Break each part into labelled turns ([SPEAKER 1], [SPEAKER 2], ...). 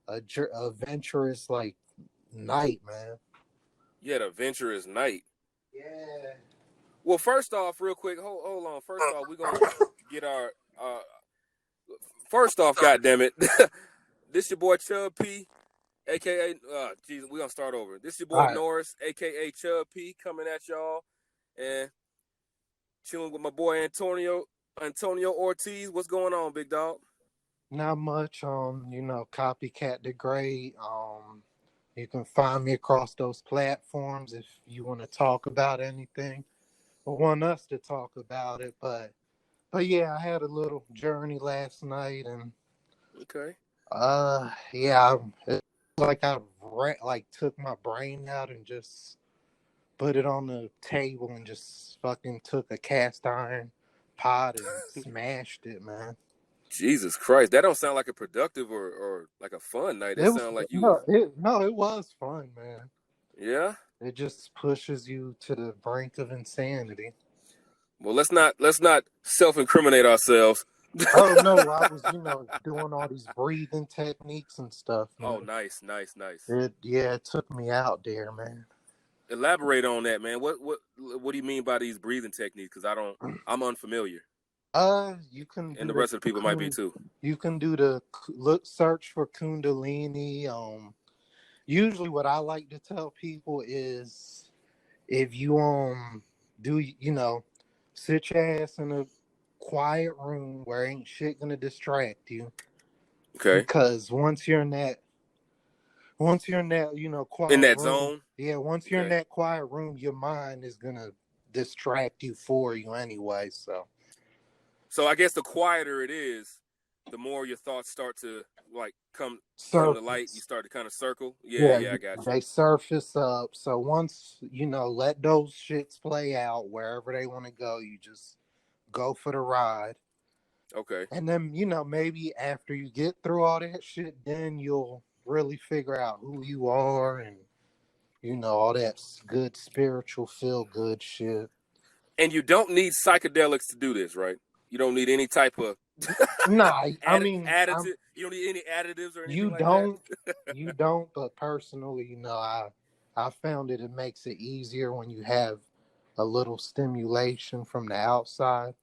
[SPEAKER 1] adventurous like night, man.
[SPEAKER 2] Yeah, the adventurous night.
[SPEAKER 1] Yeah.
[SPEAKER 2] Well, first off, real quick, hold on. First off, we're gonna get our first off, goddamn it. This your boy Chub P, aka Jesus, we're gonna start over. This your boy
[SPEAKER 1] All right.
[SPEAKER 2] Norris, aka Chub P, coming at y'all and chilling with my boy Antonio Ortiz. What's going on, big dog?
[SPEAKER 1] Not much. Copycat the Great. You can find me across those platforms if you want to talk about anything or want us to talk about it. But yeah, I had a little journey last night, and
[SPEAKER 2] Okay.
[SPEAKER 1] yeah, it's like like took my brain out and just put it on the table and just fucking took a cast iron pot and smashed it, man.
[SPEAKER 2] Jesus Christ, that don't sound like a productive or like a fun night. It
[SPEAKER 1] It was
[SPEAKER 2] sounds like you was
[SPEAKER 1] it was fun, man.
[SPEAKER 2] yeah.
[SPEAKER 1] It just pushes you to the brink of insanity.
[SPEAKER 2] Well, let's not self-incriminate ourselves.
[SPEAKER 1] Oh no, I was doing all these breathing techniques and stuff,
[SPEAKER 2] Oh,
[SPEAKER 1] man.
[SPEAKER 2] nice.
[SPEAKER 1] It took me out there, man.
[SPEAKER 2] Elaborate on that, man. What do you mean by these breathing techniques? Because I'm unfamiliar,
[SPEAKER 1] You can
[SPEAKER 2] and
[SPEAKER 1] do
[SPEAKER 2] the rest of the people might be too.
[SPEAKER 1] you can do the search for Kundalini. Usually what I like to tell people is if you do sit your ass in a quiet room where ain't shit gonna distract you.
[SPEAKER 2] Okay.
[SPEAKER 1] Because once you're in that quiet
[SPEAKER 2] In that
[SPEAKER 1] room,
[SPEAKER 2] zone.
[SPEAKER 1] yeah, once you're in
[SPEAKER 2] Okay.
[SPEAKER 1] that quiet room, your mind is gonna distract you for you anyway.
[SPEAKER 2] So I guess the quieter it is, the more your thoughts start to like come to light. You
[SPEAKER 1] Surface.
[SPEAKER 2] start to kind of circle.
[SPEAKER 1] Yeah,
[SPEAKER 2] Yeah, I got you.
[SPEAKER 1] they surface up. So once let those shits play out wherever they want to go, you just go for the ride.
[SPEAKER 2] Okay.
[SPEAKER 1] And then, maybe after you get through all that shit, then you'll really figure out who you are and, all that good spiritual feel good shit.
[SPEAKER 2] And you don't need psychedelics to do this, right? You don't need any type of
[SPEAKER 1] Nah, I mean,
[SPEAKER 2] additive. You don't need any additives or anything
[SPEAKER 1] you
[SPEAKER 2] like that.
[SPEAKER 1] don't, but personally, I found it makes it easier when you have a little stimulation from the outside.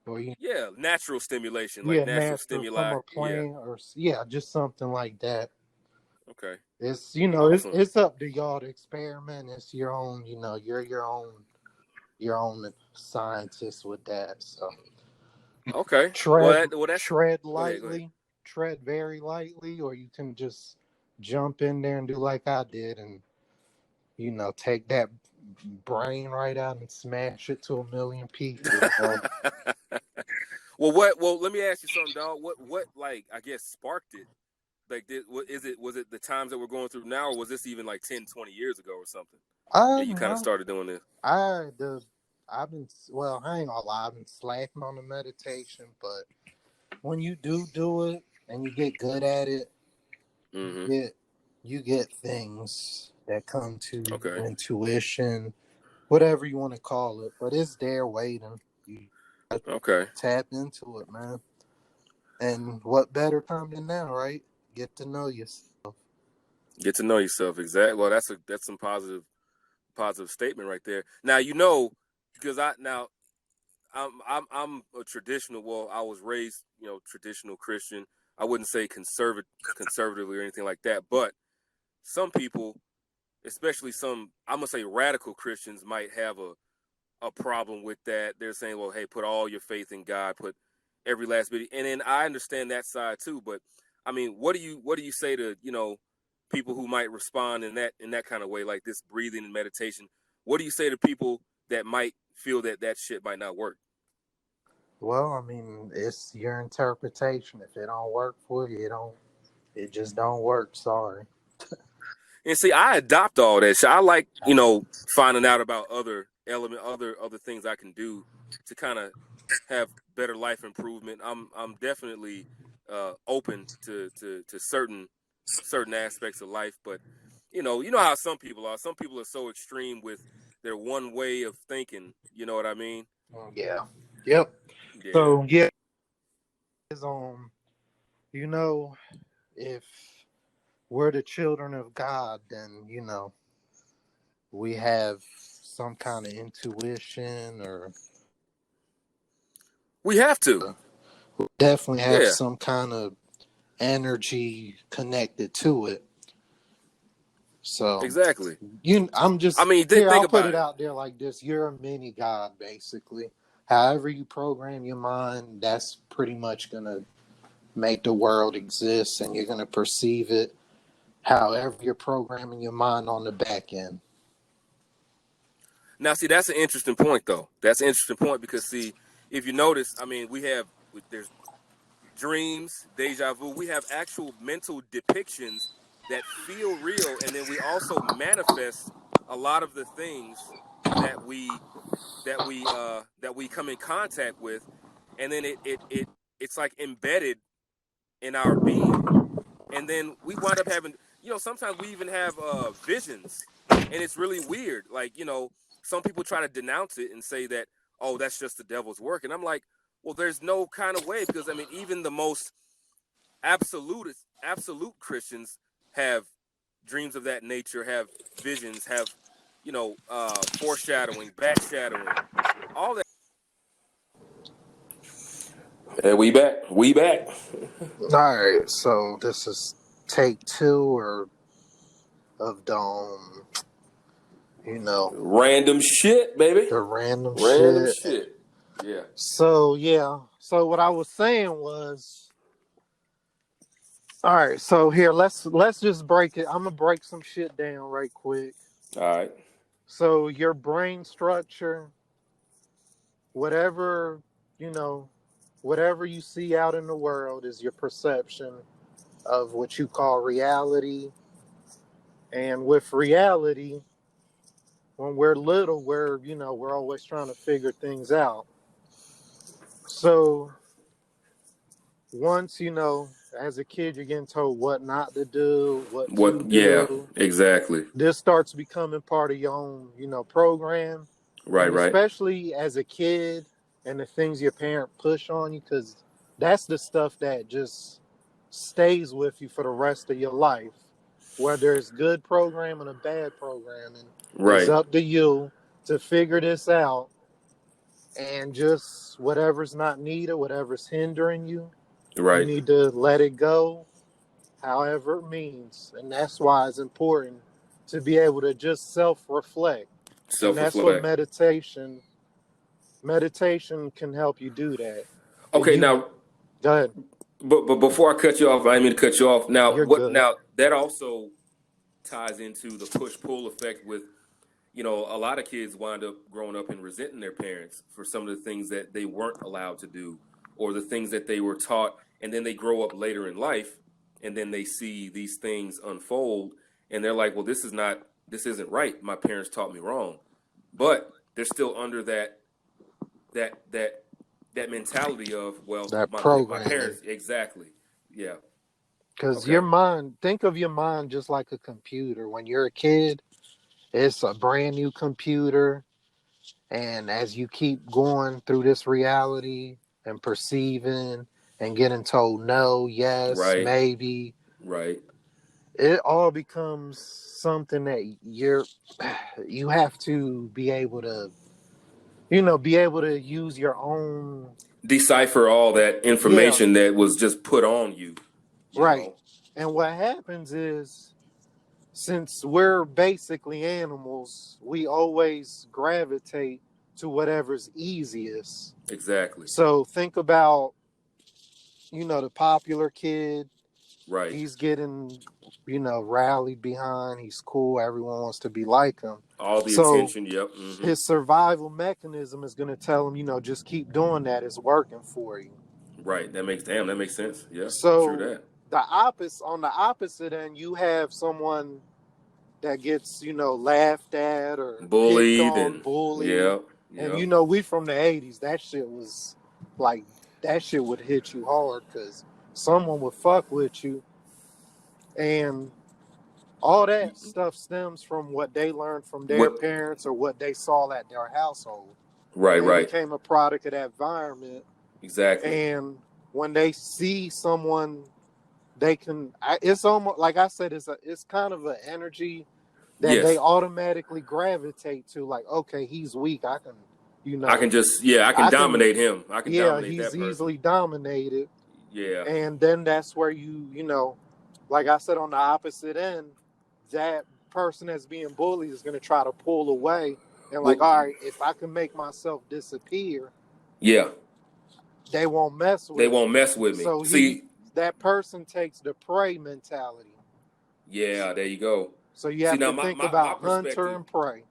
[SPEAKER 1] Or
[SPEAKER 2] Yeah, natural stimulation, like
[SPEAKER 1] yeah,
[SPEAKER 2] natural
[SPEAKER 1] natural from
[SPEAKER 2] stimuli.
[SPEAKER 1] a
[SPEAKER 2] Yeah.
[SPEAKER 1] plant or yeah, just something like that.
[SPEAKER 2] Okay.
[SPEAKER 1] It's
[SPEAKER 2] Awesome.
[SPEAKER 1] it's up to y'all to experiment. It's your own, you're your own scientist with that. So
[SPEAKER 2] Okay.
[SPEAKER 1] tread
[SPEAKER 2] That's.
[SPEAKER 1] tread
[SPEAKER 2] Go ahead. Go ahead.
[SPEAKER 1] lightly, tread very lightly, or you can just jump in there and do like I did, and take that brain right out and smash it to a million pieces.
[SPEAKER 2] Well, let me ask you something, dog. What like I guess sparked it? Like, was it the times that we're going through now, or was this even like 10, 20 years ago or something? Yeah, you kind of
[SPEAKER 1] No,
[SPEAKER 2] started doing this.
[SPEAKER 1] I've been I ain't gonna lie, I've been slacking on the meditation, but when you do it and you get good at it,
[SPEAKER 2] Mm-hmm.
[SPEAKER 1] you get things that come to
[SPEAKER 2] Okay.
[SPEAKER 1] intuition, whatever you want to call it, but it's there waiting. You
[SPEAKER 2] Okay.
[SPEAKER 1] tap into it, man. And what better time than now, right? Get to know yourself.
[SPEAKER 2] Get to know yourself. Exactly. Well, that's some positive statement right there. Now because I'm a traditional. Well, I was raised traditional Christian. I wouldn't say conservatively or anything like that, but some people, especially some, I'm gonna say radical Christians, might have a problem with that. They're saying, well, hey, put all your faith in God, put every last bit. And then I understand that side too. But I mean, what do you say to people who might respond in that kind of way, like this breathing and meditation? What do you say to people that might feel that shit might not work?
[SPEAKER 1] Well, I mean, it's your interpretation. If it don't work for you, it just don't work. Sorry.
[SPEAKER 2] And see, I adopt all that shit. I like finding out about other things I can do to kind of have better life improvement. I'm definitely open to certain aspects of life, but you know how some people are. Some people are so extreme with their one way of thinking. You know what I mean?
[SPEAKER 1] Yeah. Yep.
[SPEAKER 2] Yeah.
[SPEAKER 1] So yeah, is if we're the children of God, then, we have some kind of intuition, or
[SPEAKER 2] We have to.
[SPEAKER 1] we definitely have
[SPEAKER 2] Yeah.
[SPEAKER 1] some kind of energy connected to it. So
[SPEAKER 2] Exactly.
[SPEAKER 1] I'm just
[SPEAKER 2] I mean,
[SPEAKER 1] here.
[SPEAKER 2] think
[SPEAKER 1] I'll put
[SPEAKER 2] about
[SPEAKER 1] it
[SPEAKER 2] it.
[SPEAKER 1] out there like this: you're a mini God, basically. However you program your mind, that's pretty much gonna make the world exist, and you're gonna perceive it however you're programming your mind on the back end.
[SPEAKER 2] Now, see, that's an interesting point, though. That's an interesting point because, see, if you notice, I mean, there's dreams, deja vu. We have actual mental depictions that feel real, and then we also manifest a lot of the things that we come in contact with, and then it's like embedded in our being, and then we wind up having, sometimes we even have visions, and it's really weird. Like, some people try to denounce it and say that, oh, that's just the devil's work, and I'm like, well, there's no kind of way, because I mean, even the most absolute Christians have dreams of that nature, have visions, have foreshadowing, backshadowing, all that. And we back. We back.
[SPEAKER 1] All right, so this is take two or of the
[SPEAKER 2] Random shit, baby.
[SPEAKER 1] the random
[SPEAKER 2] Random
[SPEAKER 1] shit.
[SPEAKER 2] shit. Yeah.
[SPEAKER 1] So yeah, so what I was saying was, all right. So here, let's just break it. I'm gonna break some shit down right quick.
[SPEAKER 2] All right.
[SPEAKER 1] So your brain structure, whatever you know, whatever you see out in the world is your perception of what you call reality. And with reality, when we're little, we're always trying to figure things out. So once, as a kid, you're getting told what not to do, what to
[SPEAKER 2] What? Yeah.
[SPEAKER 1] do.
[SPEAKER 2] Exactly.
[SPEAKER 1] This starts becoming part of your own, program.
[SPEAKER 2] Right.
[SPEAKER 1] And
[SPEAKER 2] Right.
[SPEAKER 1] especially as a kid, and the things your parent push on you, because that's the stuff that just stays with you for the rest of your life. Whether it's good programming or bad programming, it's
[SPEAKER 2] Right.
[SPEAKER 1] up to you to figure this out, and just whatever's not needed, whatever's hindering you, you
[SPEAKER 2] Right.
[SPEAKER 1] need to let it go, however it means. And that's why it's important to be able to just self-reflect. And that's what
[SPEAKER 2] Self-reflect.
[SPEAKER 1] meditation can help you do that.
[SPEAKER 2] Okay.
[SPEAKER 1] You
[SPEAKER 2] Now,
[SPEAKER 1] Go ahead.
[SPEAKER 2] but before I cut you off, I didn't mean to cut you off. Now,
[SPEAKER 1] You're good.
[SPEAKER 2] that also ties into the push-pull effect with, a lot of kids wind up growing up and resenting their parents for some of the things that they weren't allowed to do, or the things that they were taught, and then they grow up later in life, and then they see these things unfold, and they're like, well, this isn't right. My parents taught me wrong, but they're still under that mentality of, well,
[SPEAKER 1] That
[SPEAKER 2] my
[SPEAKER 1] programming.
[SPEAKER 2] parents, exactly, yeah,
[SPEAKER 1] Because
[SPEAKER 2] okay,
[SPEAKER 1] your mind, think of your mind just like a computer. When you're a kid, it's a brand new computer. And as you keep going through this reality and perceiving and getting told no, yes,
[SPEAKER 2] right,
[SPEAKER 1] maybe,
[SPEAKER 2] right.
[SPEAKER 1] it all becomes something that you have to be able to, be able to use your own.
[SPEAKER 2] Decipher all that
[SPEAKER 1] Yeah,
[SPEAKER 2] information that was just put on you, you
[SPEAKER 1] right.
[SPEAKER 2] know.
[SPEAKER 1] And what happens is, since we're basically animals, we always gravitate to whatever's easiest.
[SPEAKER 2] Exactly.
[SPEAKER 1] So think about, the popular kid.
[SPEAKER 2] Right.
[SPEAKER 1] He's getting, rallied behind. He's cool. Everyone wants to be like him.
[SPEAKER 2] All the
[SPEAKER 1] So
[SPEAKER 2] attention. Yep. Mm-hmm.
[SPEAKER 1] his survival mechanism is going to tell him, just keep doing that. It's working for you.
[SPEAKER 2] Right. That makes sense. Yeah. True
[SPEAKER 1] So
[SPEAKER 2] that.
[SPEAKER 1] on the opposite end, you have someone that gets, laughed at or picked
[SPEAKER 2] Bullied
[SPEAKER 1] on,
[SPEAKER 2] and
[SPEAKER 1] bullied.
[SPEAKER 2] yep.
[SPEAKER 1] And,
[SPEAKER 2] Yep.
[SPEAKER 1] we from the 80s, that shit was like, that shit would hit you hard because someone would fuck with you. And all that stuff stems from what they learned from their
[SPEAKER 2] What?
[SPEAKER 1] parents or what they saw at their household.
[SPEAKER 2] Right.
[SPEAKER 1] They
[SPEAKER 2] Right.
[SPEAKER 1] became a product of that environment.
[SPEAKER 2] Exactly.
[SPEAKER 1] And when they see someone they can. It's almost like I said. It's kind of an energy that they
[SPEAKER 2] Yes.
[SPEAKER 1] automatically gravitate to. Like, okay, he's weak. I can,
[SPEAKER 2] I can just, I can
[SPEAKER 1] I can.
[SPEAKER 2] dominate him. I can
[SPEAKER 1] Yeah,
[SPEAKER 2] dominate
[SPEAKER 1] he's
[SPEAKER 2] that person.
[SPEAKER 1] easily dominated.
[SPEAKER 2] Yeah.
[SPEAKER 1] And then that's where like I said, on the opposite end, that person that's being bullied is going to try to pull away and like,
[SPEAKER 2] Well,
[SPEAKER 1] all right, if I can make myself disappear,
[SPEAKER 2] yeah.
[SPEAKER 1] they won't mess
[SPEAKER 2] They
[SPEAKER 1] with
[SPEAKER 2] won't
[SPEAKER 1] me.
[SPEAKER 2] mess with me.
[SPEAKER 1] So
[SPEAKER 2] See,
[SPEAKER 1] that person takes the prey mentality.
[SPEAKER 2] yeah, there you go.
[SPEAKER 1] So you
[SPEAKER 2] See,
[SPEAKER 1] have
[SPEAKER 2] now
[SPEAKER 1] to
[SPEAKER 2] my,
[SPEAKER 1] think
[SPEAKER 2] my, my
[SPEAKER 1] about hunter
[SPEAKER 2] perspective,
[SPEAKER 1] and prey.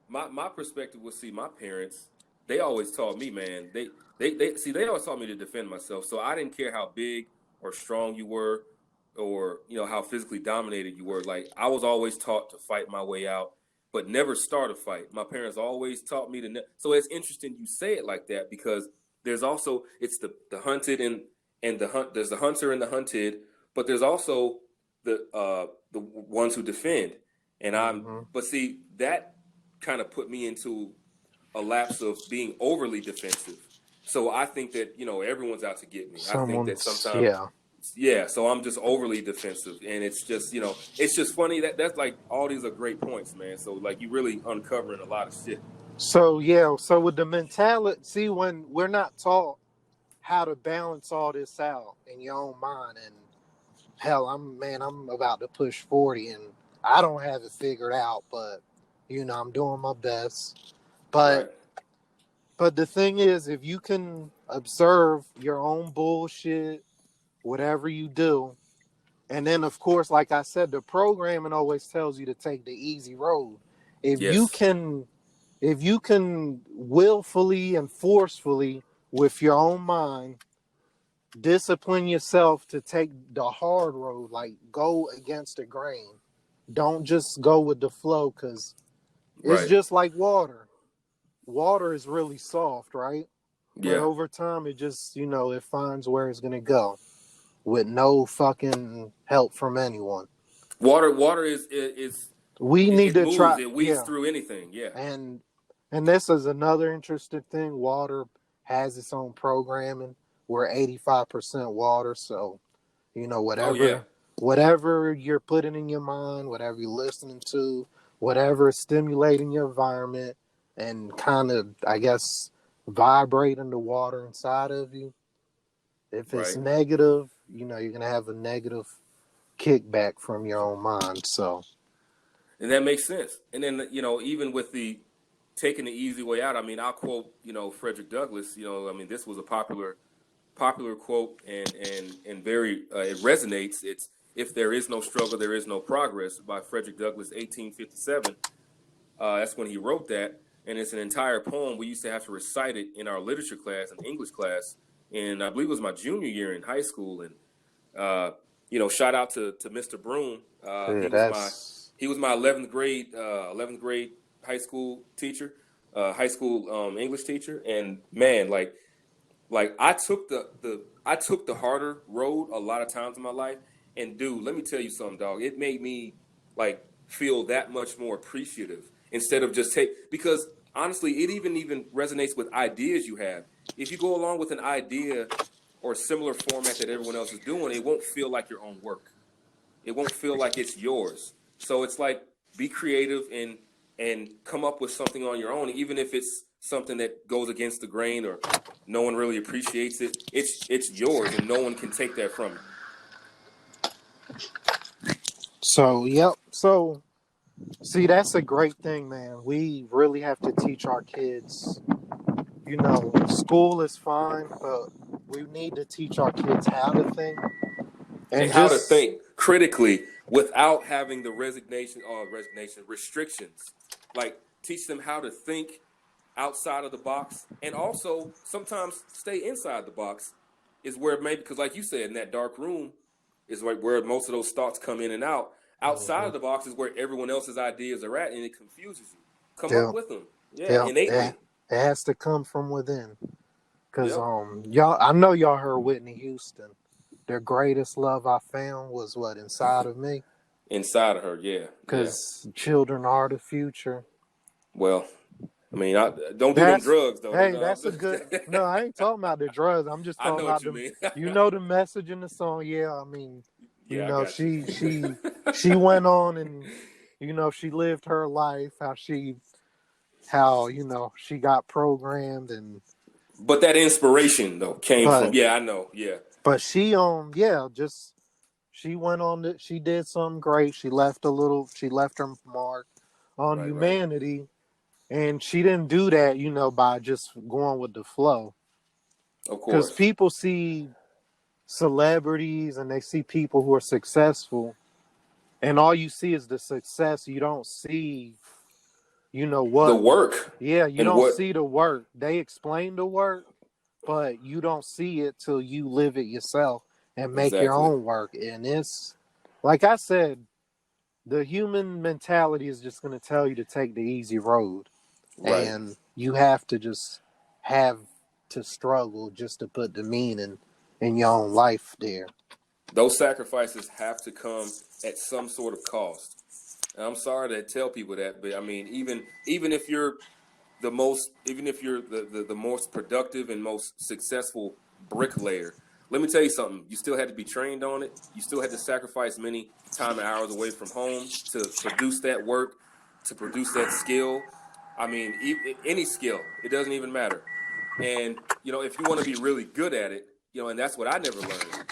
[SPEAKER 2] my perspective was, see, my parents, they always taught me, man, they always taught me to defend myself. So I didn't care how big or strong you were, or how physically dominated you were. Like, I was always taught to fight my way out, but never start a fight. My parents always taught me to so it's interesting you say it like that, because there's also, it's the hunted and the hunt, there's the hunter and the hunted, but there's also the ones who defend. And
[SPEAKER 1] Mm-hmm.
[SPEAKER 2] but see, that kind of put me into a lapse of being overly defensive. So I think that, everyone's out to get me. I think that
[SPEAKER 1] Someone's,
[SPEAKER 2] sometimes,
[SPEAKER 1] yeah.
[SPEAKER 2] yeah, so I'm just overly defensive. And it's just, it's just funny that's like, all these are great points, man. So like, you really uncovering a lot of shit.
[SPEAKER 1] So, yeah. So with the mentality, see, when we're not taught how to balance all this out in your own mind, and hell, I'm about to push 40 and I don't have it figured out, but I'm doing my best. But
[SPEAKER 2] Right.
[SPEAKER 1] the thing is, if you can observe your own bullshit, whatever you do, and then of course, like I said, the programming always tells you to take the easy road. If you
[SPEAKER 2] Yes.
[SPEAKER 1] can willfully and forcefully with your own mind discipline yourself to take the hard road, like go against the grain. Don't just go with the flow, because it's
[SPEAKER 2] Right.
[SPEAKER 1] just like water. Water is really soft, right? But
[SPEAKER 2] Yeah.
[SPEAKER 1] over time, it just, it finds where it's going to go with no fucking help from anyone.
[SPEAKER 2] Water is
[SPEAKER 1] We need
[SPEAKER 2] it
[SPEAKER 1] to
[SPEAKER 2] moves,
[SPEAKER 1] try,
[SPEAKER 2] it weaves
[SPEAKER 1] yeah.
[SPEAKER 2] through anything. Yeah.
[SPEAKER 1] And this is another interesting thing. Water has its own programming. We're 85% water, so
[SPEAKER 2] Oh yeah.
[SPEAKER 1] whatever you're putting in your mind, whatever you're listening to, whatever is stimulating your environment and kind of, I guess, vibrating the water inside of you. If it's
[SPEAKER 2] Right.
[SPEAKER 1] negative, you're gonna have a negative kickback from your own mind. So
[SPEAKER 2] And that makes sense. And then, even with the taking the easy way out, I mean, I'll quote, Frederick Douglass. I mean, this was a popular quote, and very it resonates. It's, "If there is no struggle, there is no progress," by Frederick Douglass, 1857. That's when he wrote that, and it's an entire poem. We used to have to recite it in our literature class and English class, and I believe it was my junior year in high school. And shout out to Mr. Broom.
[SPEAKER 1] yeah,
[SPEAKER 2] He was my 11th grade high school teacher, high school English teacher. And man, like I took the harder road a lot of times in my life. And dude, let me tell you something, dog. It made me like feel that much more appreciative, instead of just because honestly, it even resonates with ideas you have. If you go along with an idea or a similar format that everyone else is doing, it won't feel like your own work. It won't feel like it's yours. So it's like, be creative and come up with something on your own, even if it's something that goes against the grain or no one really appreciates it. It's yours, and no one can take that from you.
[SPEAKER 1] so yep. So see, that's a great thing, man. We really have to teach our kids. School is fine, but we need to teach our kids how to think
[SPEAKER 2] And
[SPEAKER 1] and
[SPEAKER 2] how to
[SPEAKER 1] just
[SPEAKER 2] think critically without having the restrictions. Like, teach them how to think outside of the box, and also sometimes stay inside the box is where, maybe, because like you said, in that dark room is like where most of those thoughts come in and out. Outside of the box is where everyone else's ideas are at, and it confuses you. Come up
[SPEAKER 1] yeah,
[SPEAKER 2] with them. Yeah,
[SPEAKER 1] yeah,
[SPEAKER 2] innately.
[SPEAKER 1] it has to come from within. Cause
[SPEAKER 2] Yep.
[SPEAKER 1] y'all, I know y'all heard Whitney Houston. Their greatest love I found was what inside of me.
[SPEAKER 2] Inside of her, yeah, yeah.
[SPEAKER 1] Cause children are the future.
[SPEAKER 2] Well, I mean, don't do them
[SPEAKER 1] That's
[SPEAKER 2] drugs though.
[SPEAKER 1] hey, that's a good. No, I ain't talking about the drugs. I'm just
[SPEAKER 2] I
[SPEAKER 1] talking
[SPEAKER 2] know what
[SPEAKER 1] about
[SPEAKER 2] you
[SPEAKER 1] the.
[SPEAKER 2] mean.
[SPEAKER 1] The message in the song. Yeah, I mean,
[SPEAKER 2] Yeah, I got you.
[SPEAKER 1] She went on and she lived her life, how she got programmed. And
[SPEAKER 2] But that inspiration though came from,
[SPEAKER 1] but
[SPEAKER 2] yeah, I know, yeah.
[SPEAKER 1] but she just she went on she did something great. She left her mark on
[SPEAKER 2] Right.
[SPEAKER 1] humanity. And she didn't do that, by just going with the flow.
[SPEAKER 2] Of
[SPEAKER 1] Because
[SPEAKER 2] course.
[SPEAKER 1] people see celebrities and they see people who are successful, and all you see is the success. You don't see,
[SPEAKER 2] The
[SPEAKER 1] what.
[SPEAKER 2] work
[SPEAKER 1] Yeah, you
[SPEAKER 2] and
[SPEAKER 1] don't
[SPEAKER 2] what
[SPEAKER 1] see the work. They explain the work, but you don't see it till you live it yourself and make your
[SPEAKER 2] exactly.
[SPEAKER 1] own work. And it's, like I said, the human mentality is just going to tell you to take the easy road.
[SPEAKER 2] Right.
[SPEAKER 1] And you have to just have to struggle just to put the meaning in your own life there.
[SPEAKER 2] Those sacrifices have to come at some sort of cost. And I'm sorry to tell people that, but I mean, even if you're even if you're the most productive and most successful bricklayer, let me tell you something. You still had to be trained on it. You still had to sacrifice many time and hours away from home to produce that work, to produce that skill. I mean, any skill, it doesn't even matter. And if you want to be really good at it, and that's what I never learned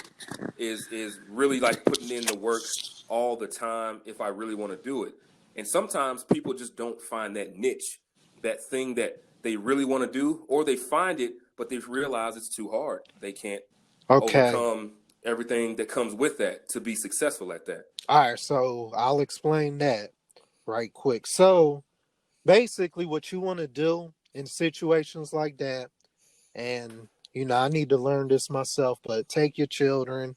[SPEAKER 2] is really like putting in the work all the time if I really want to do it. And sometimes people just don't find that niche, that thing that they really want to do, or they find it, but they realize it's too hard. They can't
[SPEAKER 1] Okay.
[SPEAKER 2] overcome everything that comes with that to be successful at that.
[SPEAKER 1] All right. So I'll explain that right quick. So basically, what you want to do in situations like that, and I need to learn this myself, but take your children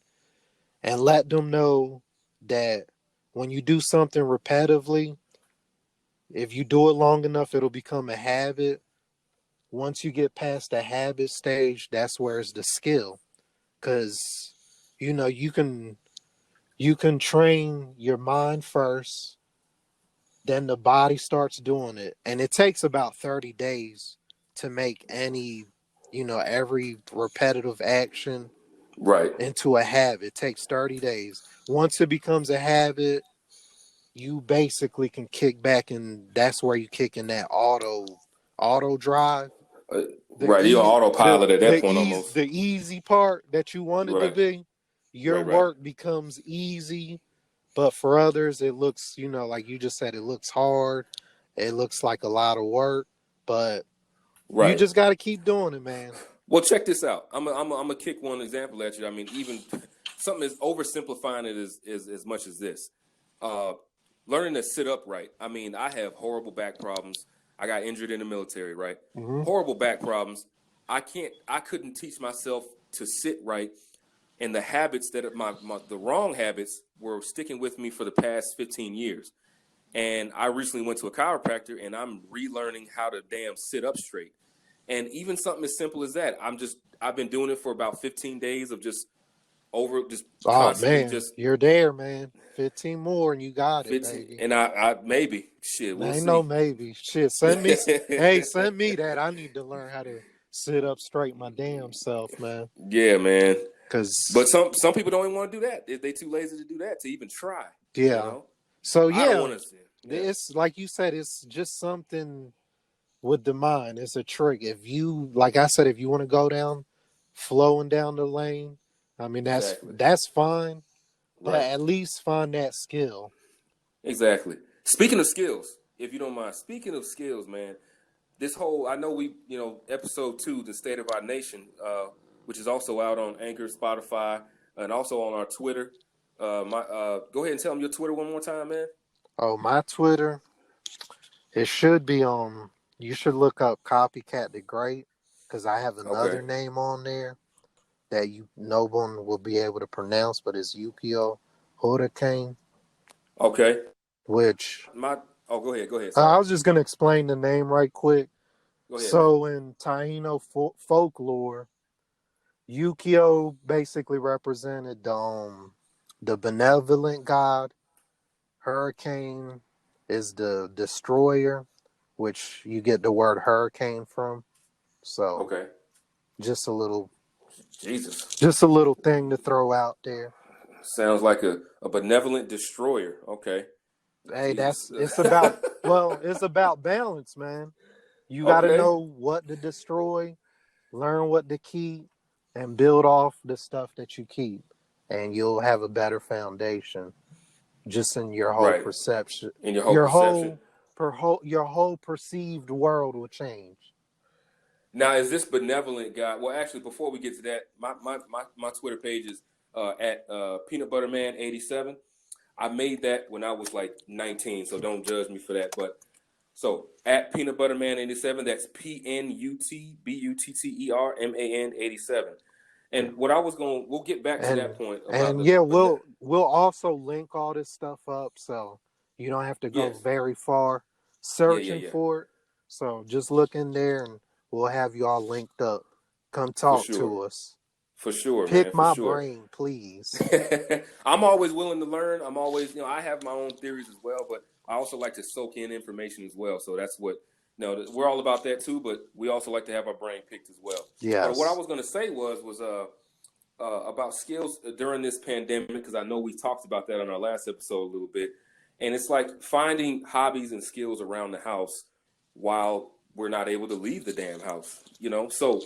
[SPEAKER 1] and let them know that when you do something repetitively, if you do it long enough, it'll become a habit. Once you get past the habit stage, that's where it's the skill. Because you can train your mind first, then the body starts doing it, and it takes about 30 days to make every repetitive action
[SPEAKER 2] Right.
[SPEAKER 1] into a habit. It takes 30 days. Once it becomes a habit, you basically can kick back, and that's where you kick in that auto drive.
[SPEAKER 2] Uh,
[SPEAKER 1] the
[SPEAKER 2] right. You're on
[SPEAKER 1] easy
[SPEAKER 2] autopilot at that point
[SPEAKER 1] easy
[SPEAKER 2] almost.
[SPEAKER 1] the easy part that you wanted to
[SPEAKER 2] Right.
[SPEAKER 1] be, your
[SPEAKER 2] Right.
[SPEAKER 1] work becomes easy. But for others, it looks, like you just said, it looks hard. It looks like a lot of work. But you
[SPEAKER 2] Right.
[SPEAKER 1] just got to keep doing it, man.
[SPEAKER 2] Well, check this out. I'm a kick one example at you. I mean, even something as oversimplifying it as much as this. Uh, Learning to sit upright. I mean, I have horrible back problems. I got injured in the military, right?
[SPEAKER 1] Mm-hmm.
[SPEAKER 2] Horrible back problems. I couldn't teach myself to sit right, and the habits that the wrong habits were sticking with me for the past 15 years. And I recently went to a chiropractor, and I'm relearning how to damn sit up straight. And even something as simple as that, I've been doing it for about 15 days of just
[SPEAKER 1] Oh,
[SPEAKER 2] constantly
[SPEAKER 1] man.
[SPEAKER 2] just
[SPEAKER 1] You're there, man. 15 more and you got it,
[SPEAKER 2] 15.
[SPEAKER 1] baby.
[SPEAKER 2] And I maybe shit, we'll
[SPEAKER 1] Ain't no
[SPEAKER 2] see.
[SPEAKER 1] maybe. Shit, send me that. I need to learn how to sit up straight my damn self, man.
[SPEAKER 2] Yeah, man. But
[SPEAKER 1] Because,
[SPEAKER 2] some people don't even want to do that. They too lazy to do that, to even try. You
[SPEAKER 1] yeah.
[SPEAKER 2] know,
[SPEAKER 1] So,
[SPEAKER 2] I don't
[SPEAKER 1] yeah,
[SPEAKER 2] want to. Yeah,
[SPEAKER 1] it's like you said, it's just something with the mind. It's a trick. If you, like I said, if you want to go down, flowing down the lane, I mean,
[SPEAKER 2] exactly.
[SPEAKER 1] that's fine. But
[SPEAKER 2] Right.
[SPEAKER 1] at least find that skill.
[SPEAKER 2] Exactly. Speaking of skills, if you don't mind, speaking of skills, man, this whole I know episode 2, the state of our nation, which is also out on Anchor, Spotify, and also on our Twitter. My Go ahead and tell them your Twitter one more time, man.
[SPEAKER 1] Oh, my Twitter, it should be on. You should look up Copycat the Great, because I have
[SPEAKER 2] Okay.
[SPEAKER 1] another name on there that no one will be able to pronounce, but it's Yukio Hurricane,
[SPEAKER 2] Okay.
[SPEAKER 1] which
[SPEAKER 2] My Oh, go ahead. Go ahead.
[SPEAKER 1] I
[SPEAKER 2] Sorry.
[SPEAKER 1] was just gonna explain the name right quick.
[SPEAKER 2] Go ahead, man.
[SPEAKER 1] So in Taino folklore, Yukio basically represented the benevolent god. Hurricane is the destroyer, which you get the word hurricane from. So
[SPEAKER 2] Okay.
[SPEAKER 1] just a little
[SPEAKER 2] Jesus.
[SPEAKER 1] just a little thing to throw out there.
[SPEAKER 2] Sounds like a benevolent destroyer. Okay.
[SPEAKER 1] Hey,
[SPEAKER 2] Jesus.
[SPEAKER 1] it's about balance, man. You got to
[SPEAKER 2] Okay.
[SPEAKER 1] know what to destroy, learn what to keep, and build off the stuff that you keep, and you'll have a better foundation. Just in your whole
[SPEAKER 2] Right.
[SPEAKER 1] perception,
[SPEAKER 2] In your whole perception.
[SPEAKER 1] your whole perceived world will change.
[SPEAKER 2] Now, is this benevolent guy? Well, actually, before we get to that, my Twitter page is at Peanut Butter Man 87. I made that when I was like 19, so don't judge me for that. But so at Peanut Butter Man 87, that's PNUTBUTTERMAN 87. And what I was going, we'll get back to that point about
[SPEAKER 1] And
[SPEAKER 2] the
[SPEAKER 1] yeah, we'll also link all this stuff up, so you don't have to go
[SPEAKER 2] yes,
[SPEAKER 1] very far searching for it. So just look in there, and we'll have you all linked up. Come
[SPEAKER 2] for
[SPEAKER 1] talk
[SPEAKER 2] sure,
[SPEAKER 1] to us.
[SPEAKER 2] for sure, man,
[SPEAKER 1] Pick
[SPEAKER 2] for
[SPEAKER 1] my
[SPEAKER 2] sure.
[SPEAKER 1] brain, please.
[SPEAKER 2] I'm always willing to learn. I'm always, I have my own theories as well, but I also like to soak in information as well. So that's what, we're all about that too. But we also like to have our brain picked as well. But what I
[SPEAKER 1] Yes.
[SPEAKER 2] was going to say was about skills during this pandemic, because I know we talked about that on our last episode a little bit, and it's like finding hobbies and skills around the house while we're not able to leave the damn house. So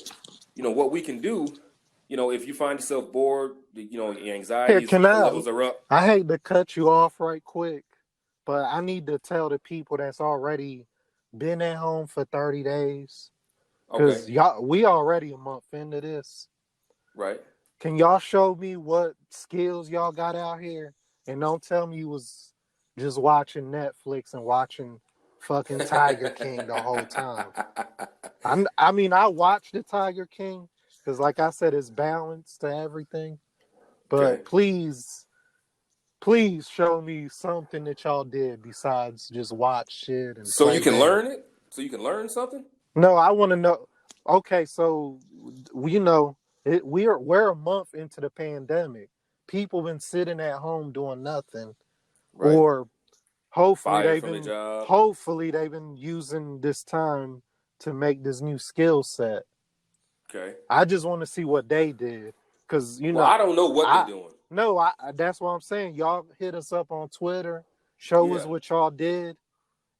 [SPEAKER 2] what we can do. If you find yourself bored, your
[SPEAKER 1] Here,
[SPEAKER 2] anxieties
[SPEAKER 1] can
[SPEAKER 2] levels are up.
[SPEAKER 1] I hate to cut you off right quick, but I need to tell the people that's already been at home for 30 days,
[SPEAKER 2] Okay.
[SPEAKER 1] because we already a month into this.
[SPEAKER 2] Right.
[SPEAKER 1] Can y'all show me what skills y'all got out here? And don't tell me you was just watching Netflix and watching fucking Tiger King the whole time. I watched the Tiger King because, like I said, it's balanced to everything.
[SPEAKER 2] Okay.
[SPEAKER 1] But please show me something that y'all did besides just watch shit and
[SPEAKER 2] So
[SPEAKER 1] play
[SPEAKER 2] you can
[SPEAKER 1] games.
[SPEAKER 2] learn it. So you can learn something.
[SPEAKER 1] No, I want to know. Okay, so we're a month into the pandemic. People been sitting at home doing nothing,
[SPEAKER 2] Right.
[SPEAKER 1] or hopefully
[SPEAKER 2] Fired
[SPEAKER 1] they've
[SPEAKER 2] from a
[SPEAKER 1] been
[SPEAKER 2] job.
[SPEAKER 1] hopefully they've been using this time to make this new skill set.
[SPEAKER 2] Okay.
[SPEAKER 1] I just want to see what they did, because
[SPEAKER 2] Well, I don't know what they're
[SPEAKER 1] I
[SPEAKER 2] doing.
[SPEAKER 1] no, I that's what I'm saying. Y'all hit us up on Twitter, show us
[SPEAKER 2] Yeah.
[SPEAKER 1] what y'all did,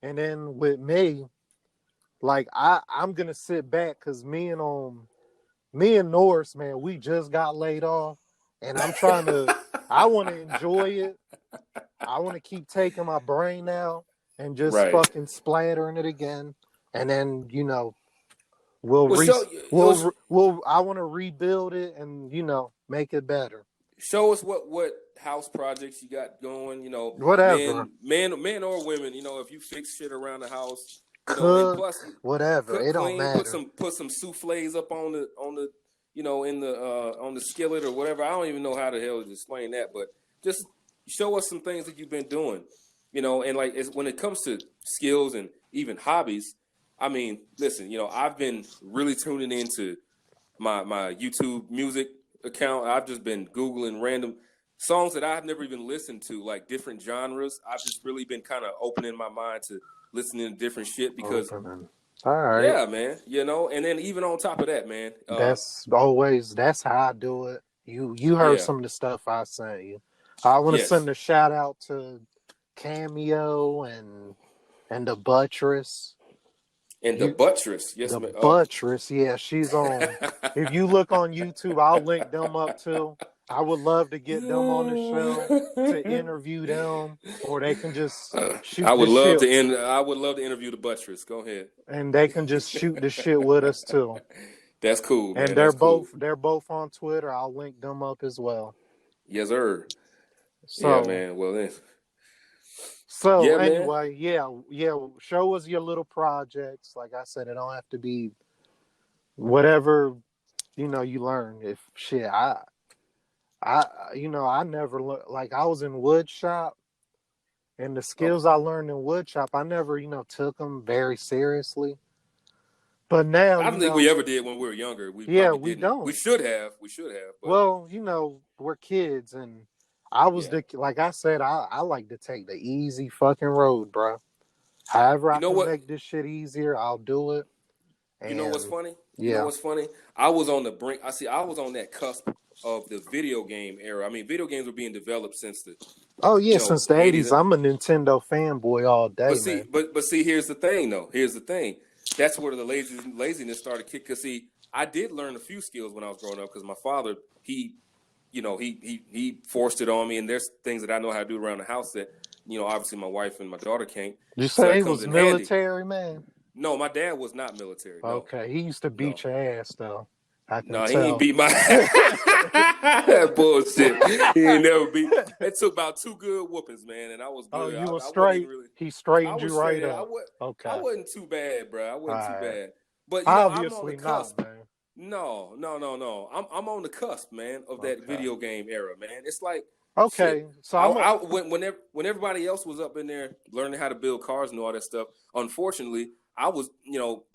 [SPEAKER 1] and then with me, like I'm gonna sit back because me and Norris, man, we just got laid off, and I want to enjoy it. I want to keep taking my brain out and just
[SPEAKER 2] Right.
[SPEAKER 1] fucking splattering it again, and then
[SPEAKER 2] Well,
[SPEAKER 1] I want to rebuild it and make it better.
[SPEAKER 2] show us what house projects you got going.
[SPEAKER 1] Whatever,
[SPEAKER 2] men or women. If you fix shit around the house. And
[SPEAKER 1] cook,
[SPEAKER 2] plus
[SPEAKER 1] whatever.
[SPEAKER 2] cook
[SPEAKER 1] It don't
[SPEAKER 2] clean, put
[SPEAKER 1] matter.
[SPEAKER 2] some souffles up on the in the on the skillet or whatever. I don't even know how the hell to explain that, but just show us some things that you've been doing, and like when it comes to skills and even hobbies. I mean, listen, I've been really tuning into my YouTube music account. I've just been Googling random songs that I've never even listened to, like different genres. I've just really been kind of opening my mind to listening to different shit because,
[SPEAKER 1] Opening. All right.
[SPEAKER 2] yeah, man, and then even on top of that, man,
[SPEAKER 1] That's how I do it. You heard
[SPEAKER 2] yeah,
[SPEAKER 1] some of the stuff I sent you. I want to
[SPEAKER 2] yes,
[SPEAKER 1] send a shout out to Cami-Oh and the Buttress.
[SPEAKER 2] and the
[SPEAKER 1] You
[SPEAKER 2] Buttress, yes,
[SPEAKER 1] the
[SPEAKER 2] man. Oh.
[SPEAKER 1] Buttress, yeah, she's on. If you look on YouTube, I'll link them up too. I would love to get them on the show to interview them, or they can just shoot the shit,
[SPEAKER 2] I would love to interview the Buttress. Go ahead.
[SPEAKER 1] and they can just shoot the shit with us too.
[SPEAKER 2] That's cool,
[SPEAKER 1] And
[SPEAKER 2] man. That's cool.
[SPEAKER 1] they're both on Twitter. I'll link them up as well.
[SPEAKER 2] Yes, sir. Yeah,
[SPEAKER 1] So
[SPEAKER 2] man. Well, then.
[SPEAKER 1] so
[SPEAKER 2] Yeah, man.
[SPEAKER 1] anyway, yeah. Show us your little projects. Like I said, it don't have to be whatever you learn. If shit, I never like I was in wood shop, and the skills I learned in wood shop, I never took them very seriously. But now,
[SPEAKER 2] I don't think we ever did when we were younger. We
[SPEAKER 1] yeah,
[SPEAKER 2] probably
[SPEAKER 1] we
[SPEAKER 2] didn't.
[SPEAKER 1] don't.
[SPEAKER 2] We should have. We should have. But
[SPEAKER 1] Well, we're kids, and I was
[SPEAKER 2] yeah.
[SPEAKER 1] like I said, I like to take the easy fucking road, bro. However I
[SPEAKER 2] You know
[SPEAKER 1] can
[SPEAKER 2] what?
[SPEAKER 1] make this shit easier, I'll do it.
[SPEAKER 2] You know what's
[SPEAKER 1] And
[SPEAKER 2] funny? You know
[SPEAKER 1] yeah,
[SPEAKER 2] what's funny? I was on the brink. I was on that cusp of the video game era. I mean, video games were being developed since the
[SPEAKER 1] Oh yeah, since the
[SPEAKER 2] 80s.
[SPEAKER 1] 80s, I'm a Nintendo fanboy all day, man.
[SPEAKER 2] But see, here's the thing though. Here's the thing. That's where the laziness started kick. Cause see, I did learn a few skills when I was growing up. Cause my father, he forced it on me, and there's things that I know how to do around the house that obviously my wife and my daughter can't.
[SPEAKER 1] You
[SPEAKER 2] So
[SPEAKER 1] say
[SPEAKER 2] it
[SPEAKER 1] he
[SPEAKER 2] comes
[SPEAKER 1] was
[SPEAKER 2] in
[SPEAKER 1] military,
[SPEAKER 2] handy.
[SPEAKER 1] man?
[SPEAKER 2] No, my dad was not military. No.
[SPEAKER 1] Okay, he used to beat your ass though. I can
[SPEAKER 2] No,
[SPEAKER 1] tell.
[SPEAKER 2] he ain't beat my bullshit. He ain't never beat. It took about 2 good whoopings, man, and I was good.
[SPEAKER 1] Oh, you were
[SPEAKER 2] I
[SPEAKER 1] straight.
[SPEAKER 2] wasn't really,
[SPEAKER 1] He straightened you right
[SPEAKER 2] straight.
[SPEAKER 1] up. Okay.
[SPEAKER 2] I wasn't too bad, bro. I wasn't too bad. But
[SPEAKER 1] obviously
[SPEAKER 2] I'm on the cusp.
[SPEAKER 1] not, man.
[SPEAKER 2] No. I'm on the cusp, man, of that video game era, man. It's like
[SPEAKER 1] okay.
[SPEAKER 2] Shit.
[SPEAKER 1] So
[SPEAKER 2] when everybody else was up in there learning how to build cars and all that stuff, unfortunately, I was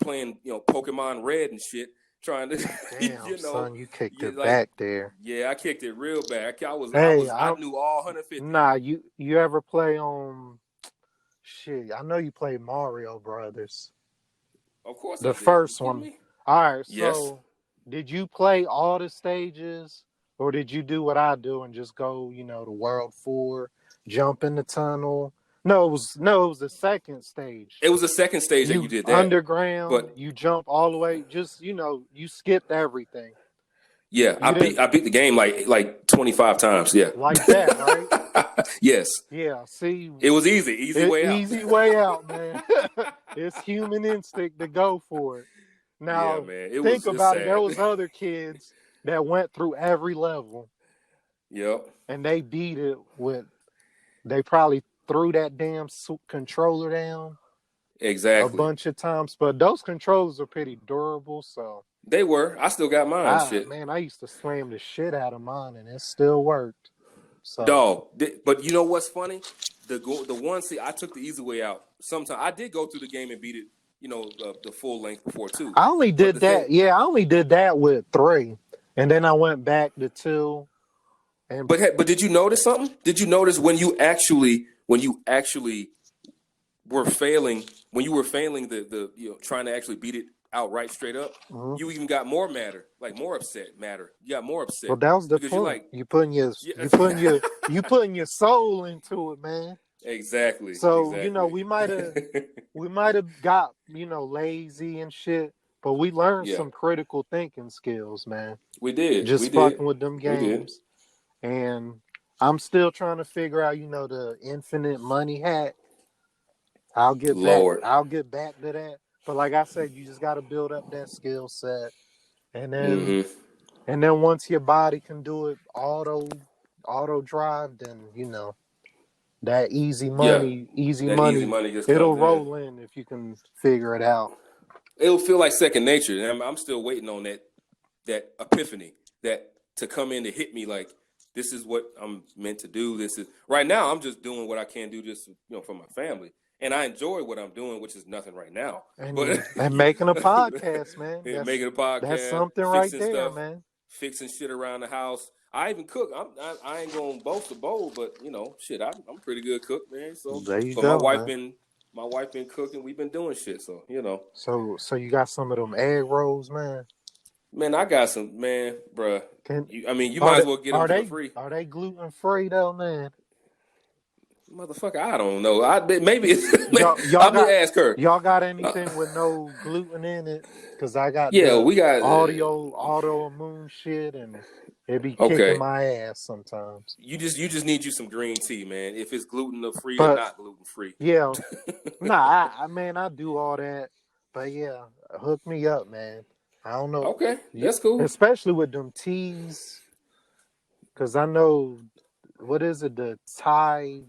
[SPEAKER 2] playing Pokemon Red and shit, trying to
[SPEAKER 1] damn son, you kicked it
[SPEAKER 2] like,
[SPEAKER 1] back there.
[SPEAKER 2] Yeah, I kicked it real bad. I knew all 150.
[SPEAKER 1] Nah, you ever play on shit? I know you play Mario Brothers.
[SPEAKER 2] Of course,
[SPEAKER 1] the first one.
[SPEAKER 2] Me?
[SPEAKER 1] All right, so
[SPEAKER 2] yes.
[SPEAKER 1] Did you play all the stages, or did you do what I do and just go, to World 4, jump in the tunnel? No, it was the second stage.
[SPEAKER 2] It was the second stage that you did that.
[SPEAKER 1] Underground,
[SPEAKER 2] but
[SPEAKER 1] you jump all the way, just, you skipped everything.
[SPEAKER 2] Yeah, I beat the game like 25 times, yeah.
[SPEAKER 1] Like that, right?
[SPEAKER 2] Yes.
[SPEAKER 1] Yeah, see.
[SPEAKER 2] It was easy way out.
[SPEAKER 1] Easy way out, man. It's human instinct to go for it. Now,
[SPEAKER 2] yeah, man.
[SPEAKER 1] think about it. There was other kids that went through every level.
[SPEAKER 2] Yep.
[SPEAKER 1] And they beat it they probably threw that damn controller down.
[SPEAKER 2] Exactly.
[SPEAKER 1] A bunch of times. But those controllers are pretty durable, so.
[SPEAKER 2] They were. I still got mine, shit.
[SPEAKER 1] Man, I used to slam the shit out of mine, and it still worked. So.
[SPEAKER 2] Dog. But you know what's funny? The one, see, I took the easy way out. Sometimes I did go through the game and beat it, the full length before 2.
[SPEAKER 1] I only did that. I only did that with 3, and then I went back to 2.
[SPEAKER 2] But did you notice something? Did you notice when you actually were failing, when you were failing the trying to actually beat it outright straight up,
[SPEAKER 1] mm-hmm.
[SPEAKER 2] You even got more upset. You got more upset.
[SPEAKER 1] Well, that was the point. You putting your soul into it, man.
[SPEAKER 2] Exactly.
[SPEAKER 1] So we might have got lazy and shit, but we learned some critical thinking skills, man.
[SPEAKER 2] We did.
[SPEAKER 1] Fucking with them games, and I'm still trying to figure out the infinite money hack. I'll get back to that. But like I said, you just got to build up that skill set, and then once your body can do it auto drive, then that easy money, it'll roll in if you can figure it out.
[SPEAKER 2] It'll feel like second nature. And I'm still waiting on that epiphany to come in to hit me like, this is what I'm meant to do. This is right now. I'm just doing what I can do just for my family. And I enjoy what I'm doing, which is nothing right now.
[SPEAKER 1] And making a podcast, man.
[SPEAKER 2] Making a podcast.
[SPEAKER 1] That's something right there,
[SPEAKER 2] stuff,
[SPEAKER 1] man.
[SPEAKER 2] Fixing shit around the house. I even cook. I ain't gonna boast a bowl, but shit, I'm pretty good cook, man. So, my wife been cooking. We've been doing shit, so
[SPEAKER 1] So you got some of them egg rolls, man.
[SPEAKER 2] Man, I got some, man, bruh. You might as well get them for free.
[SPEAKER 1] Are they gluten free though, man?
[SPEAKER 2] Motherfucker, I don't know. Maybe
[SPEAKER 1] ask her. Y'all got anything with no gluten in it? Because I got
[SPEAKER 2] we got
[SPEAKER 1] autoimmune shit, and it be kicking my ass sometimes.
[SPEAKER 2] You just need you some green tea, man. If it's gluten free or not gluten free.
[SPEAKER 1] Yeah, I do all that, but yeah, hook me up, man. I don't know.
[SPEAKER 2] Okay, that's cool.
[SPEAKER 1] Especially with them teas, because I know what is it, the Thai.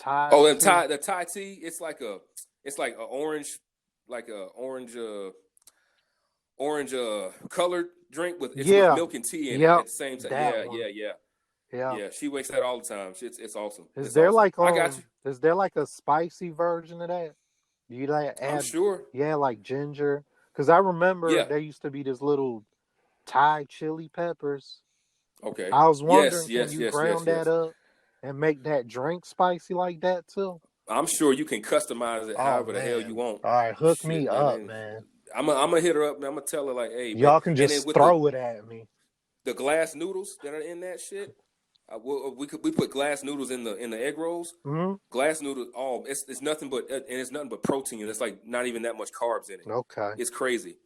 [SPEAKER 2] The Thai tea. It's like an orange colored drink with milk and tea in it at the same time. Yeah. She makes that all the time. It's awesome.
[SPEAKER 1] Is there
[SPEAKER 2] awesome. I got you.
[SPEAKER 1] Is there like a spicy version of that? Do you add?
[SPEAKER 2] I'm sure.
[SPEAKER 1] Yeah, like ginger. Because I remember there used to be this little Thai chili peppers.
[SPEAKER 2] Okay.
[SPEAKER 1] I was wondering, can you ground that up and make that drink spicy like that too?
[SPEAKER 2] I'm sure you can customize it however the hell you want.
[SPEAKER 1] All right, hook me up, man.
[SPEAKER 2] I'm gonna hit her up, man. I'm gonna tell her like, hey,
[SPEAKER 1] y'all can just throw it at me.
[SPEAKER 2] the glass noodles that are in that shit. We put glass noodles in the egg rolls.
[SPEAKER 1] Mm-hmm.
[SPEAKER 2] Glass noodles, it's nothing but and it's nothing but protein. It's like not even that much carbs in it.
[SPEAKER 1] Okay.
[SPEAKER 2] It's crazy.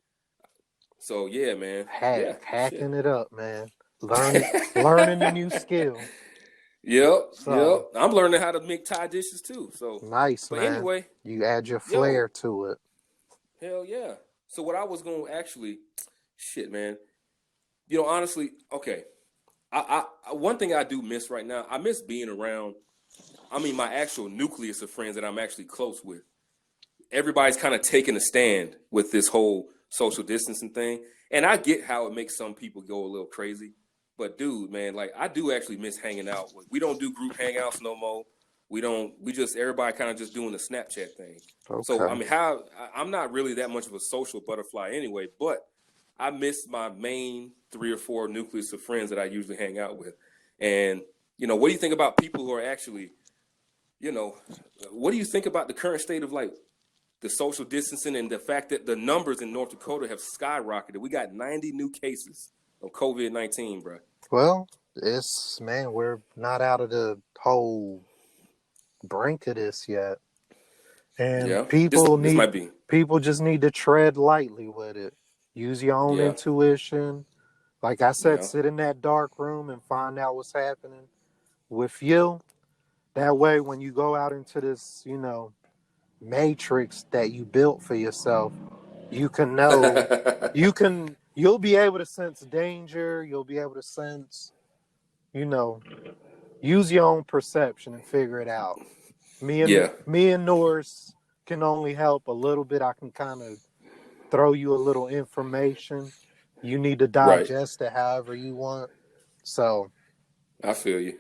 [SPEAKER 2] So yeah, man.
[SPEAKER 1] Hacking it up, man. Learning a new skill.
[SPEAKER 2] Yep. I'm learning how to make Thai dishes too. So
[SPEAKER 1] nice,
[SPEAKER 2] but
[SPEAKER 1] man.
[SPEAKER 2] anyway,
[SPEAKER 1] You add your flair to it.
[SPEAKER 2] Hell yeah. So what I was going to actually, shit, man. Honestly, okay. I one thing I do miss right now, I miss being around. I mean, my actual nucleus of friends that I'm actually close with. Everybody's kind of taking a stand with this whole social distancing thing, and I get how it makes some people go a little crazy. But dude, man, like I do actually miss hanging out. We don't do group hangouts no more. We just everybody kind of just doing the Snapchat thing.
[SPEAKER 1] Okay.
[SPEAKER 2] So I mean, I'm not really that much of a social butterfly anyway, but I miss my main 3 or 4 nucleus of friends that I usually hang out with. And what do you think about people who are actually, what do you think about the current state of like the social distancing and the fact that the numbers in North Dakota have skyrocketed? We got 90 new cases of COVID-19, bro.
[SPEAKER 1] Well, we're not out of the whole brink of this yet. And
[SPEAKER 2] this might be.
[SPEAKER 1] people just need to tread lightly with it. Use your own intuition. Like I said, sit in that dark room and find out what's happening with you. That way, when you go out into this, matrix that you built for yourself, you can know, you'll be able to sense danger. You'll be able to sense, use your own perception and figure it out. Me and Norris can only help a little bit. I can kind of throw you a little information. You need to digest it however you want. So
[SPEAKER 2] I feel you.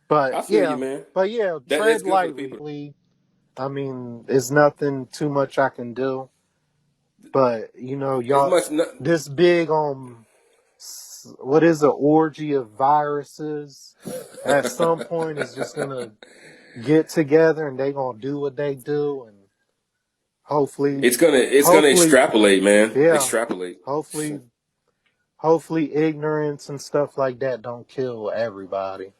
[SPEAKER 1] But
[SPEAKER 2] I feel you, man.
[SPEAKER 1] But yeah, tread lightly. I mean, it's nothing too much I can do. But y'all, this big what is an orgy of viruses? At some point, is just gonna get together and they gonna do what they do, and hopefully
[SPEAKER 2] it's gonna extrapolate, man.
[SPEAKER 1] Yeah,
[SPEAKER 2] extrapolate.
[SPEAKER 1] Hopefully, ignorance and stuff like that don't kill everybody.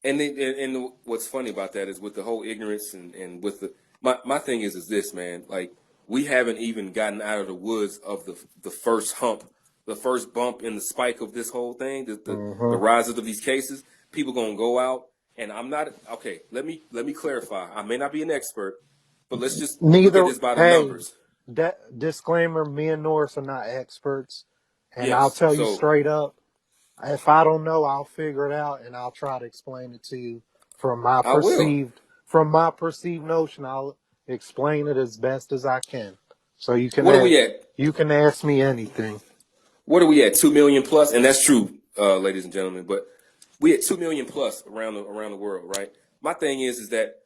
[SPEAKER 2] And what's funny about that is with the whole ignorance and with my thing is this, man. Like we haven't even gotten out of the woods of the first hump, the first bump in the spike of this whole thing, the rises of these cases. People gonna go out, and I'm not okay. Let me clarify. I may not be an expert, but let's just look at this by the numbers.
[SPEAKER 1] That disclaimer: me and Norris are not experts, and I'll tell you straight up. If I don't know, I'll figure it out and I'll try to explain it to you from my perceived notion. I'll explain it as best as I can. So you can.
[SPEAKER 2] What are we at?
[SPEAKER 1] You can ask me anything.
[SPEAKER 2] What are we at? 2 million plus, and that's true, ladies and gentlemen. But we at 2 million plus around the world, right? My thing is that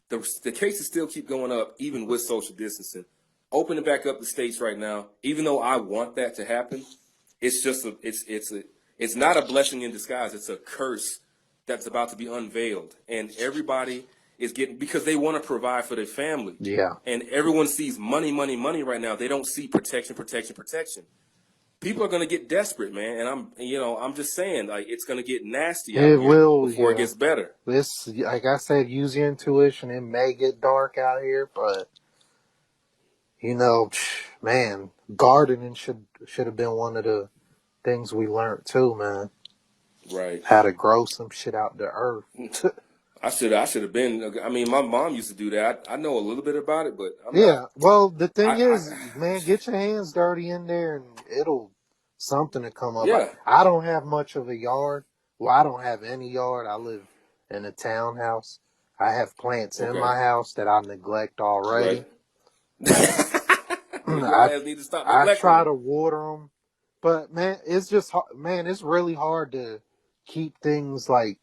[SPEAKER 2] the cases still keep going up, even with social distancing. Opening back up the states right now, even though I want that to happen, it's just it's not a blessing in disguise. It's a curse that's about to be unveiled. And everybody is getting, because they want to provide for their family.
[SPEAKER 1] Yeah.
[SPEAKER 2] And everyone sees money right now. They don't see protection. People are going to get desperate, man. And I'm just saying, like, it's going to get nasty out here before it gets better.
[SPEAKER 1] This, like I said, use your intuition. It may get dark out here, but, man, gardening should have been one of the things we learned too, man.
[SPEAKER 2] Right.
[SPEAKER 1] How to grow some shit out the earth.
[SPEAKER 2] I should have been. I mean, my mom used to do that. I know a little bit about it, but
[SPEAKER 1] well, the thing is, man, get your hands dirty in there, and something to come up.
[SPEAKER 2] Yeah.
[SPEAKER 1] I don't have much of a yard. Well, I don't have any yard. I live in a townhouse. I have plants in my house that I neglect already.
[SPEAKER 2] Right.
[SPEAKER 1] I try to water them. But, man, it's really hard to keep things, like,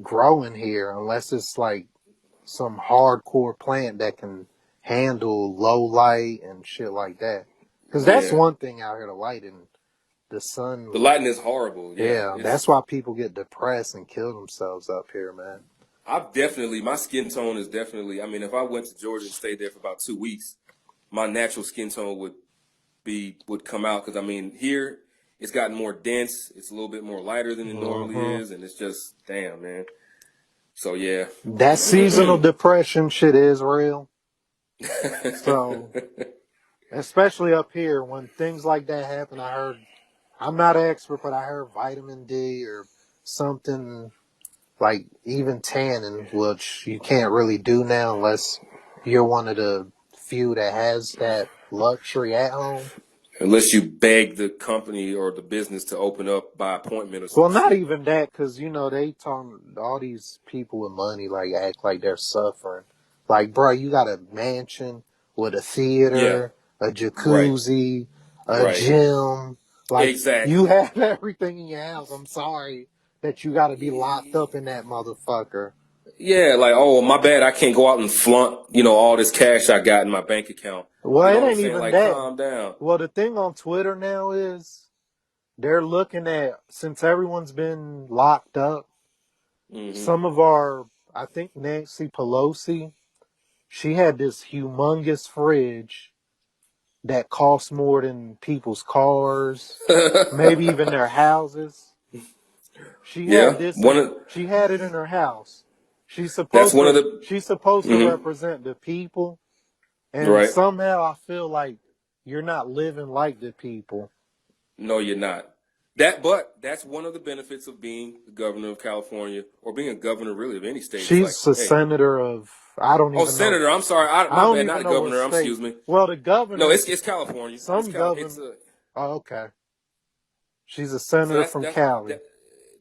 [SPEAKER 1] growing here unless it's, like, some hardcore plant that can handle low light and shit like that. Because that's one thing out here, the light and the sun.
[SPEAKER 2] The lighting is horrible.
[SPEAKER 1] Yeah, that's why people get depressed and kill themselves up here, man.
[SPEAKER 2] My skin tone is definitely, I mean, if I went to Georgia and stayed there for about 2 weeks, my natural skin tone would come out, because I mean, here It's gotten more dense. It's a little bit more lighter than it normally
[SPEAKER 1] Mm-hmm.
[SPEAKER 2] is, and it's just damn, man. So yeah,
[SPEAKER 1] That seasonal depression shit is real. So, especially up here, when things like that happen, I heard, I'm not an expert, but I heard vitamin D or something like even tanning, which you can't really do now unless you're one of the few that has that luxury at home.
[SPEAKER 2] unless you beg the company or the business to open up by appointment or some
[SPEAKER 1] Well, not
[SPEAKER 2] shit.
[SPEAKER 1] even that, because, you know, they talk, all these people with money, like, act like they're suffering. Like, bro, you got a mansion with a
[SPEAKER 2] Yeah,
[SPEAKER 1] theater, a
[SPEAKER 2] right,
[SPEAKER 1] jacuzzi, a
[SPEAKER 2] right,
[SPEAKER 1] gym. Like, you
[SPEAKER 2] exactly.
[SPEAKER 1] have everything in your house. I'm sorry that you got to be locked up in that motherfucker.
[SPEAKER 2] Yeah, like, oh, my bad, I can't go out and flaunt, all this cash I got in my bank account.
[SPEAKER 1] Well,
[SPEAKER 2] You know
[SPEAKER 1] it
[SPEAKER 2] what I'm
[SPEAKER 1] ain't
[SPEAKER 2] saying?
[SPEAKER 1] even
[SPEAKER 2] Like,
[SPEAKER 1] that.
[SPEAKER 2] calm down.
[SPEAKER 1] Well, the thing on Twitter now is they're looking at, since everyone's been locked up,
[SPEAKER 2] Hmm.
[SPEAKER 1] some of our, I think Nancy Pelosi, she had this humongous fridge that cost more than people's cars, maybe even their houses. She
[SPEAKER 2] Yeah,
[SPEAKER 1] had this in, she had it in her house. She's
[SPEAKER 2] that's
[SPEAKER 1] supposed
[SPEAKER 2] one of
[SPEAKER 1] to
[SPEAKER 2] the,
[SPEAKER 1] she's supposed to
[SPEAKER 2] hmm
[SPEAKER 1] represent the people, and
[SPEAKER 2] right.
[SPEAKER 1] somehow I feel like you're not living like the people.
[SPEAKER 2] No, you're not. But that's one of the benefits of being the governor of California or being a governor really of any state. It's like,
[SPEAKER 1] She's a
[SPEAKER 2] hey,
[SPEAKER 1] senator of, I don't
[SPEAKER 2] oh,
[SPEAKER 1] even know.
[SPEAKER 2] senator, I'm sorry,
[SPEAKER 1] I
[SPEAKER 2] my
[SPEAKER 1] don't
[SPEAKER 2] bad, not
[SPEAKER 1] even
[SPEAKER 2] a
[SPEAKER 1] know what
[SPEAKER 2] governor.
[SPEAKER 1] state.
[SPEAKER 2] Excuse me.
[SPEAKER 1] Well, the
[SPEAKER 2] No,
[SPEAKER 1] governor,
[SPEAKER 2] it's California.
[SPEAKER 1] some
[SPEAKER 2] It's
[SPEAKER 1] governor.
[SPEAKER 2] a
[SPEAKER 1] Oh, okay. She's a
[SPEAKER 2] so
[SPEAKER 1] senator from Cali.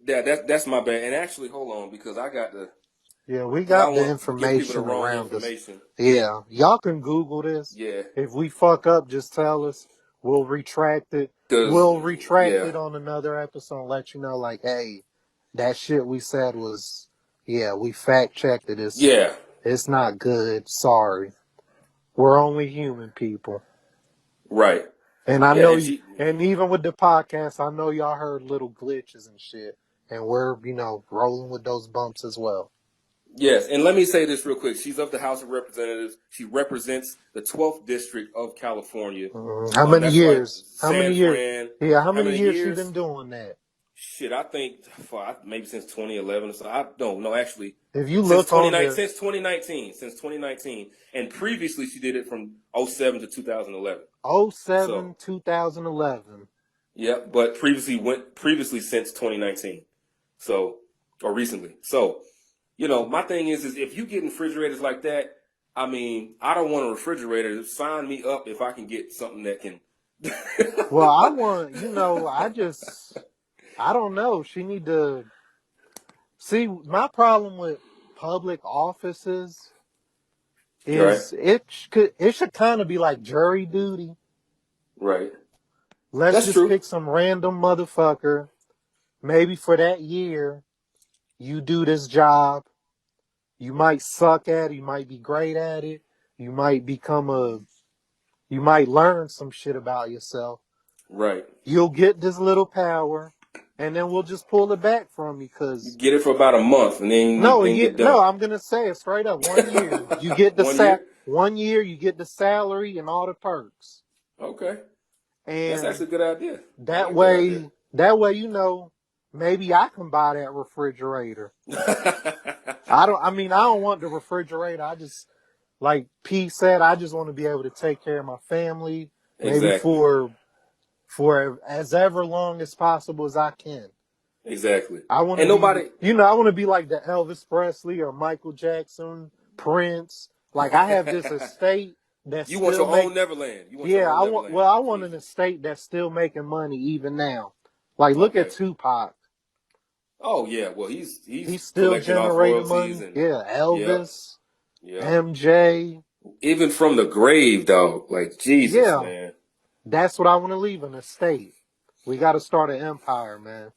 [SPEAKER 2] that's my bad. And actually, hold on because I got the
[SPEAKER 1] Yeah, we
[SPEAKER 2] because I
[SPEAKER 1] got
[SPEAKER 2] don't
[SPEAKER 1] the
[SPEAKER 2] want to give people the
[SPEAKER 1] information
[SPEAKER 2] wrong
[SPEAKER 1] around us.
[SPEAKER 2] information.
[SPEAKER 1] Yeah, y'all can Google this.
[SPEAKER 2] Yeah,
[SPEAKER 1] If we fuck up, just tell us. We'll retract it.
[SPEAKER 2] because
[SPEAKER 1] We'll retract
[SPEAKER 2] yeah,
[SPEAKER 1] it on another episode and let you know, like, hey, that shit we said was, yeah, we fact checked it.
[SPEAKER 2] yeah,
[SPEAKER 1] It's not good. Sorry. We're only human people.
[SPEAKER 2] right,
[SPEAKER 1] And I
[SPEAKER 2] yeah,
[SPEAKER 1] know,
[SPEAKER 2] and she
[SPEAKER 1] and even with the podcast, I know y'all heard little glitches and shit. And we're, rolling with those bumps as well.
[SPEAKER 2] yes, and let me say this real quick. She's of the House of Representatives. She represents the 12th district of California.
[SPEAKER 1] How many
[SPEAKER 2] That's like
[SPEAKER 1] years? How many
[SPEAKER 2] San
[SPEAKER 1] years?
[SPEAKER 2] Fran.
[SPEAKER 1] Yeah, how
[SPEAKER 2] How
[SPEAKER 1] many
[SPEAKER 2] many
[SPEAKER 1] years she
[SPEAKER 2] years?
[SPEAKER 1] been doing that?
[SPEAKER 2] Shit, I think maybe since 2011 or so. I don't know actually.
[SPEAKER 1] If you look on the
[SPEAKER 2] Since 2019, and previously she did it from '07 to 2011. So
[SPEAKER 1] 07, 2011.
[SPEAKER 2] yeah, but previously since 2019. So or recently. So my thing is if you get refrigerators like that, I mean, I don't want a refrigerator. Sign me up if I can get something that can.
[SPEAKER 1] Well, I want, I don't know. She need to see. My problem with public offices
[SPEAKER 2] Right,
[SPEAKER 1] is it should kind of be like jury duty.
[SPEAKER 2] right.
[SPEAKER 1] Let's
[SPEAKER 2] That's
[SPEAKER 1] just
[SPEAKER 2] true.
[SPEAKER 1] pick some random motherfucker. Maybe for that year, you do this job. You might suck at it. You might be great at it. You might you might learn some shit about yourself.
[SPEAKER 2] Right.
[SPEAKER 1] You'll get this little power, and then we'll just pull it back from you.
[SPEAKER 2] You
[SPEAKER 1] Cause
[SPEAKER 2] get it for about a month and then
[SPEAKER 1] no,
[SPEAKER 2] get
[SPEAKER 1] no,
[SPEAKER 2] done.
[SPEAKER 1] I'm gonna say it straight up. 1 year, you get the
[SPEAKER 2] 1 year?
[SPEAKER 1] 1 year, you get the salary and all the perks,
[SPEAKER 2] Okay. That's
[SPEAKER 1] and
[SPEAKER 2] actually a good idea. I
[SPEAKER 1] that
[SPEAKER 2] like that idea.
[SPEAKER 1] way, that way, maybe I can buy that refrigerator. I don't want the refrigerator. I just, like P said, I just want to be able to take care of my family, maybe
[SPEAKER 2] Exactly.
[SPEAKER 1] for as ever long as possible as I can.
[SPEAKER 2] Exactly.
[SPEAKER 1] I want to
[SPEAKER 2] And
[SPEAKER 1] be,
[SPEAKER 2] nobody
[SPEAKER 1] I want to be like the Elvis Presley or Michael Jackson, Prince. Like I have this estate that's
[SPEAKER 2] You want
[SPEAKER 1] still
[SPEAKER 2] your
[SPEAKER 1] make,
[SPEAKER 2] own Neverland. You want your
[SPEAKER 1] yeah,
[SPEAKER 2] own Neverland.
[SPEAKER 1] I want an
[SPEAKER 2] Jesus.
[SPEAKER 1] estate that's still making money even now. Like look at
[SPEAKER 2] Okay.
[SPEAKER 1] Tupac.
[SPEAKER 2] Oh yeah. Well, he's
[SPEAKER 1] He's still
[SPEAKER 2] collecting off
[SPEAKER 1] generating
[SPEAKER 2] royalties
[SPEAKER 1] money.
[SPEAKER 2] and
[SPEAKER 1] Yeah,
[SPEAKER 2] yep.
[SPEAKER 1] Elvis,
[SPEAKER 2] Yep.
[SPEAKER 1] MJ.
[SPEAKER 2] Even from the grave, dog. Like Jesus,
[SPEAKER 1] Yeah,
[SPEAKER 2] man.
[SPEAKER 1] that's what I want to leave an estate. We got to start an empire, man.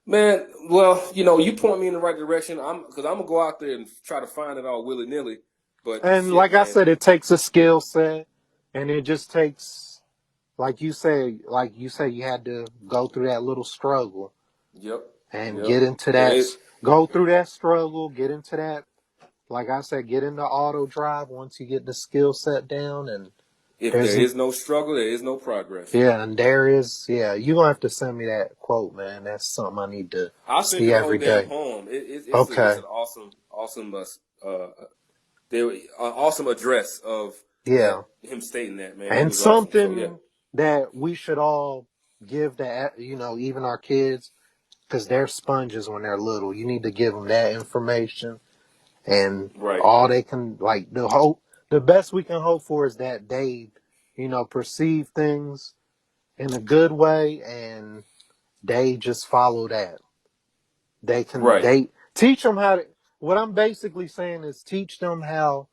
[SPEAKER 2] Man, well, you point me in the right direction. Because I'm gonna go out there and try to find it all willy nilly. But
[SPEAKER 1] And
[SPEAKER 2] shit,
[SPEAKER 1] like I
[SPEAKER 2] man.
[SPEAKER 1] said, it takes a skill set, and it just takes, like you say, you had to go through that little struggle
[SPEAKER 2] Yep.
[SPEAKER 1] and
[SPEAKER 2] Yep.
[SPEAKER 1] get into
[SPEAKER 2] And
[SPEAKER 1] that, go through that struggle, get into that. Like I said, get into auto drive once you get the skill set down, and
[SPEAKER 2] If there is no struggle, there is no progress.
[SPEAKER 1] Yeah, and there is. Yeah, you gonna have to send me that quote, man. That's something I need to
[SPEAKER 2] I'll send
[SPEAKER 1] see
[SPEAKER 2] you the whole
[SPEAKER 1] every
[SPEAKER 2] damn
[SPEAKER 1] day.
[SPEAKER 2] poem. It's
[SPEAKER 1] Okay.
[SPEAKER 2] an awesome address of
[SPEAKER 1] Yeah.
[SPEAKER 2] that, him stating that, man. It
[SPEAKER 1] And
[SPEAKER 2] was awesome. So yeah,
[SPEAKER 1] something that we should all give to, even our kids, because they're sponges when they're little. You need to give them that information, and
[SPEAKER 2] right.
[SPEAKER 1] all they can, like, the best we can hope for is that they, perceive things in a good way, and they just follow that.
[SPEAKER 2] Right.
[SPEAKER 1] They teach them how to, what I'm basically saying is teach them how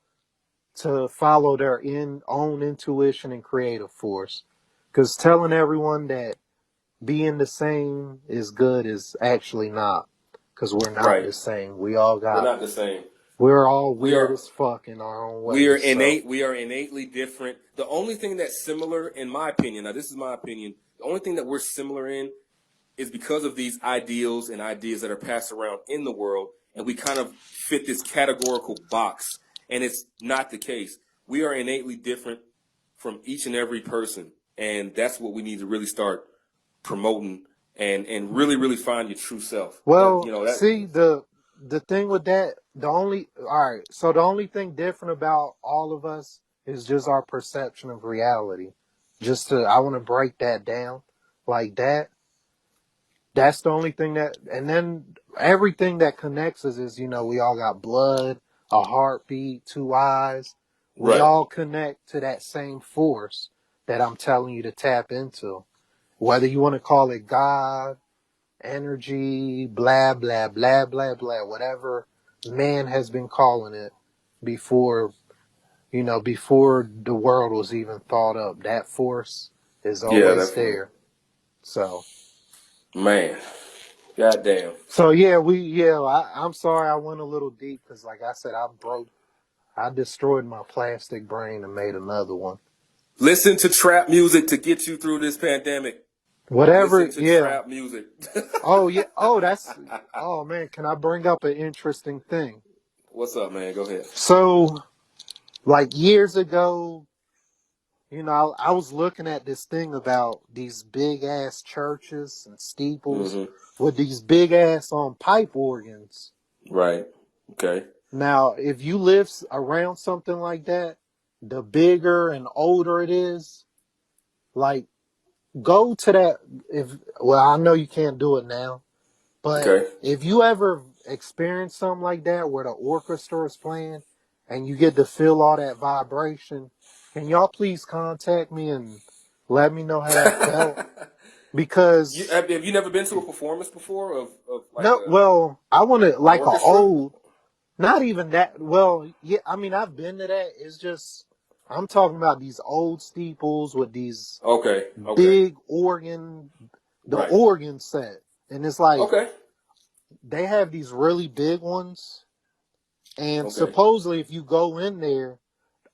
[SPEAKER 1] to follow their own intuition and creative force. Because telling everyone that being the same is good is actually not. Because we're not the same. We're
[SPEAKER 2] not the same.
[SPEAKER 1] We're all
[SPEAKER 2] We
[SPEAKER 1] weird
[SPEAKER 2] are
[SPEAKER 1] as fuck in our own
[SPEAKER 2] we are
[SPEAKER 1] ways.
[SPEAKER 2] innate. We are innately different. The only thing that's similar, in my opinion, now this is my opinion, the only thing that we're similar in is because of these ideals and ideas that are passed around in the world, and we kind of fit this categorical box, and it's not the case. We are innately different from each and every person, and that's what we need to really start promoting and really, really find your true self.
[SPEAKER 1] Well,
[SPEAKER 2] That
[SPEAKER 1] see, the thing with that, so the only thing different about all of us is just our perception of reality. I want to break that down like that. That's the only thing and then everything that connects us is, we all got blood, a heartbeat, two eyes. We
[SPEAKER 2] right,
[SPEAKER 1] all connect to that same force that I'm telling you to tap into. Whether you want to call it God, energy, blah, blah, blah, blah, blah, whatever man has been calling it before, before the world was even thought up. That force is
[SPEAKER 2] yeah,
[SPEAKER 1] always
[SPEAKER 2] definitely,
[SPEAKER 1] there. So,
[SPEAKER 2] man. Goddamn.
[SPEAKER 1] so I'm sorry I went a little deep because, like I said, I destroyed my plastic brain and made another one.
[SPEAKER 2] Listen to trap music to get you through this pandemic.
[SPEAKER 1] Whatever,
[SPEAKER 2] Listen to trap music.
[SPEAKER 1] Oh, yeah. Oh, man, can I bring up an interesting thing?
[SPEAKER 2] What's up, man? Go ahead.
[SPEAKER 1] So, like years ago, I was looking at this thing about these big ass churches and steeples with these big ass pipe organs.
[SPEAKER 2] Right. Okay.
[SPEAKER 1] Now, if you live around something like that, the bigger and older it is, like, go to that. I know you can't do it now, but
[SPEAKER 2] Okay.
[SPEAKER 1] if you ever experience something like that where the orchestra is playing and you get to feel all that vibration, can y'all please contact me and let me know how that felt? Because
[SPEAKER 2] have you never been to a performance before of like
[SPEAKER 1] no, well, I want to
[SPEAKER 2] an
[SPEAKER 1] like a
[SPEAKER 2] orchestra?
[SPEAKER 1] old, not even that. Well, yeah, I mean I've been to that. It's just I'm talking about these old steeples with these
[SPEAKER 2] Okay.
[SPEAKER 1] big organ, the
[SPEAKER 2] Right.
[SPEAKER 1] organ set, and it's like
[SPEAKER 2] Okay.
[SPEAKER 1] they have these really big ones, and
[SPEAKER 2] Okay.
[SPEAKER 1] supposedly if you go in there,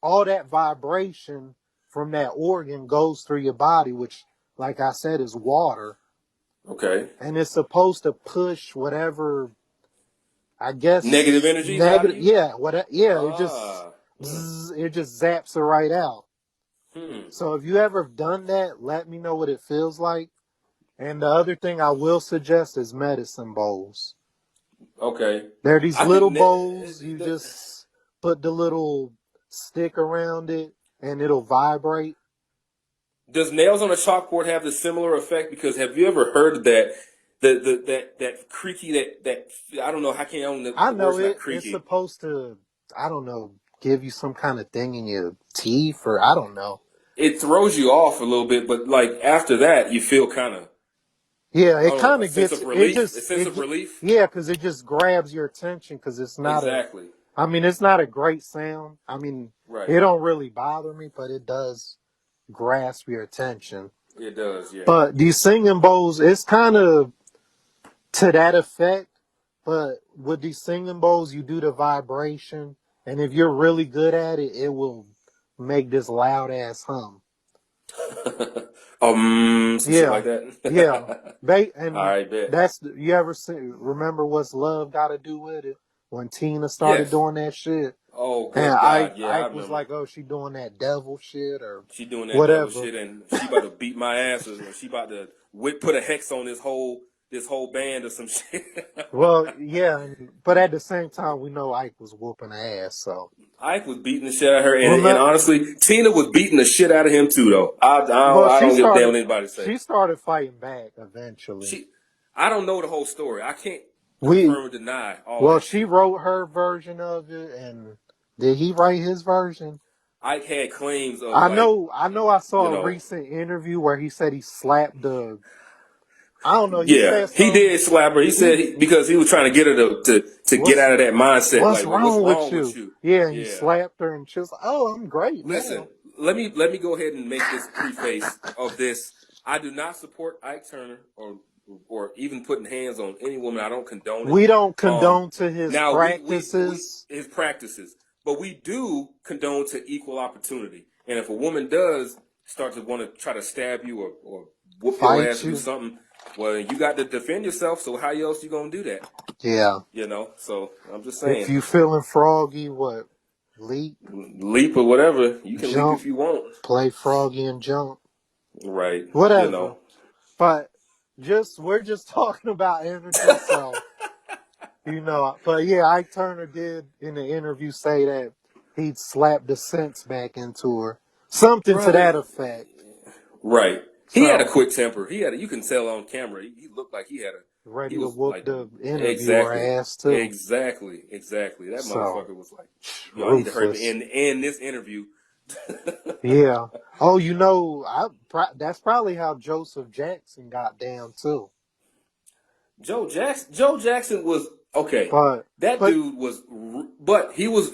[SPEAKER 1] all that vibration from that organ goes through your body, which, like I said, is water.
[SPEAKER 2] Okay.
[SPEAKER 1] And it's supposed to push whatever, I guess,
[SPEAKER 2] Negative energies out of
[SPEAKER 1] negative.
[SPEAKER 2] you?
[SPEAKER 1] Yeah, yeah.
[SPEAKER 2] Ah.
[SPEAKER 1] It just zaps it right out.
[SPEAKER 2] Hmm.
[SPEAKER 1] So if you ever done that, let me know what it feels like. And the other thing I will suggest is medicine bowls.
[SPEAKER 2] Okay.
[SPEAKER 1] They're these
[SPEAKER 2] I
[SPEAKER 1] little
[SPEAKER 2] think
[SPEAKER 1] bowls. You just put the little stick around it, and it'll vibrate.
[SPEAKER 2] does nails on a chalkboard have the similar effect? Because have you ever heard of that? That creaky that I don't know how can I own
[SPEAKER 1] I
[SPEAKER 2] the
[SPEAKER 1] know
[SPEAKER 2] word's not
[SPEAKER 1] it. It's
[SPEAKER 2] creaky.
[SPEAKER 1] supposed to, I don't know, give you some kind of thing in your teeth, or I don't know.
[SPEAKER 2] It throws you off a little bit, but like after that, you feel kind of
[SPEAKER 1] Yeah,
[SPEAKER 2] I
[SPEAKER 1] it
[SPEAKER 2] don't know
[SPEAKER 1] kind
[SPEAKER 2] a
[SPEAKER 1] of
[SPEAKER 2] sense
[SPEAKER 1] gets
[SPEAKER 2] of relief. A sense of relief.
[SPEAKER 1] yeah, because it just grabs your attention because it's not
[SPEAKER 2] Exactly.
[SPEAKER 1] I mean, it's not a great sound. I mean,
[SPEAKER 2] Right.
[SPEAKER 1] it don't really bother me, but it does grasp your attention.
[SPEAKER 2] It does. Yeah.
[SPEAKER 1] But these singing bowls, it's kind of to that effect. But with these singing bowls, you do the vibration, and if you're really good at it, it will make this loud ass hum.
[SPEAKER 2] Some shit
[SPEAKER 1] Yeah,
[SPEAKER 2] like that.
[SPEAKER 1] yeah.
[SPEAKER 2] All
[SPEAKER 1] And
[SPEAKER 2] right, bet.
[SPEAKER 1] you ever remember what's love got to do with it? When Tina started
[SPEAKER 2] Yes.
[SPEAKER 1] doing that shit.
[SPEAKER 2] Oh,
[SPEAKER 1] And
[SPEAKER 2] good God. Yeah, I
[SPEAKER 1] Ike was
[SPEAKER 2] remember.
[SPEAKER 1] like, "Oh, she doing that devil shit or
[SPEAKER 2] She doing that devil
[SPEAKER 1] whatever."
[SPEAKER 2] shit, and she about to beat my ass, or she about to put a hex on this whole band or some shit.
[SPEAKER 1] Well, yeah, but at the same time, we know Ike was whooping ass. So,
[SPEAKER 2] Ike was beating the shit out of her, and
[SPEAKER 1] remember,
[SPEAKER 2] honestly, Tina was beating the shit out of him too, though.
[SPEAKER 1] well,
[SPEAKER 2] I don't give a damn what anybody say.
[SPEAKER 1] she started fighting back eventually.
[SPEAKER 2] I don't know the whole story. I can't
[SPEAKER 1] We,
[SPEAKER 2] confirm or deny all
[SPEAKER 1] well,
[SPEAKER 2] that
[SPEAKER 1] she
[SPEAKER 2] shit.
[SPEAKER 1] wrote her version of it, and did he write his version?
[SPEAKER 2] Ike had claims of like,
[SPEAKER 1] I saw
[SPEAKER 2] you
[SPEAKER 1] a
[SPEAKER 2] know,
[SPEAKER 1] recent interview where he said he slapped the. I don't know. He
[SPEAKER 2] yeah,
[SPEAKER 1] said
[SPEAKER 2] he
[SPEAKER 1] something.
[SPEAKER 2] did slap her. He said because he was trying to get her to get
[SPEAKER 1] What's
[SPEAKER 2] out of that mindset.
[SPEAKER 1] what's
[SPEAKER 2] Like, well, what's
[SPEAKER 1] wrong with
[SPEAKER 2] wrong with
[SPEAKER 1] you?
[SPEAKER 2] you?
[SPEAKER 1] Yeah, he
[SPEAKER 2] Yeah.
[SPEAKER 1] slapped her, and she was like, "Oh, I'm great
[SPEAKER 2] Listen,
[SPEAKER 1] now."
[SPEAKER 2] let me go ahead and make this preface of this. I do not support Ike Turner or even putting hands on any woman. I don't condone it.
[SPEAKER 1] We don't condone to his
[SPEAKER 2] Now we
[SPEAKER 1] practices.
[SPEAKER 2] his practices, but we do condone to equal opportunity. And if a woman does start to want to try to stab you or whoop your ass
[SPEAKER 1] Fight
[SPEAKER 2] or do
[SPEAKER 1] you.
[SPEAKER 2] something, well, you got to defend yourself. So how else you gonna do that?
[SPEAKER 1] Yeah.
[SPEAKER 2] You know. So I'm just
[SPEAKER 1] If
[SPEAKER 2] saying,
[SPEAKER 1] you feeling froggy, what? Leap,
[SPEAKER 2] leap or whatever. You can leap
[SPEAKER 1] jump,
[SPEAKER 2] if you want.
[SPEAKER 1] play froggy and jump.
[SPEAKER 2] Right. You
[SPEAKER 1] Whatever.
[SPEAKER 2] know.
[SPEAKER 1] But we're just talking about energy, so but yeah, Ike Turner did in the interview say that he'd slapped the sense back into her. Something to
[SPEAKER 2] Brother.
[SPEAKER 1] that effect.
[SPEAKER 2] Right. He had a
[SPEAKER 1] So
[SPEAKER 2] quick temper. You can tell on camera. He looked like he
[SPEAKER 1] ready to
[SPEAKER 2] was
[SPEAKER 1] whoop
[SPEAKER 2] like,
[SPEAKER 1] the interviewer
[SPEAKER 2] exactly.
[SPEAKER 1] ass too.
[SPEAKER 2] Exactly. That
[SPEAKER 1] So
[SPEAKER 2] motherfucker was like, yo, I need to hurry up
[SPEAKER 1] ruthless.
[SPEAKER 2] and end this interview.
[SPEAKER 1] Yeah. Oh, that's probably how Joseph Jackson got down too.
[SPEAKER 2] Joe Jackson was okay.
[SPEAKER 1] But
[SPEAKER 2] That
[SPEAKER 1] but
[SPEAKER 2] dude was, but he was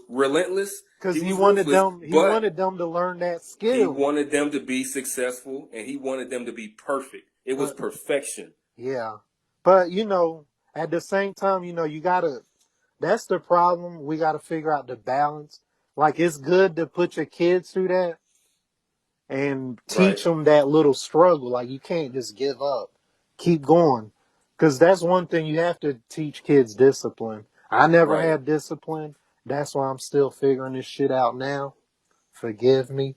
[SPEAKER 2] relentless.
[SPEAKER 1] because
[SPEAKER 2] He was ruthless,
[SPEAKER 1] he
[SPEAKER 2] but
[SPEAKER 1] wanted them to learn that
[SPEAKER 2] he
[SPEAKER 1] skill.
[SPEAKER 2] wanted them to be successful and he wanted them to be perfect. It was
[SPEAKER 1] But
[SPEAKER 2] perfection.
[SPEAKER 1] yeah. But at the same time, you gotta that's the problem. We gotta figure out the balance. Like it's good to put your kids through that and
[SPEAKER 2] Right.
[SPEAKER 1] teach them that little struggle. Like you can't just give up. Keep going. Cause that's one thing you have to teach kids discipline. I never
[SPEAKER 2] Right.
[SPEAKER 1] had discipline. That's why I'm still figuring this shit out now. Forgive me.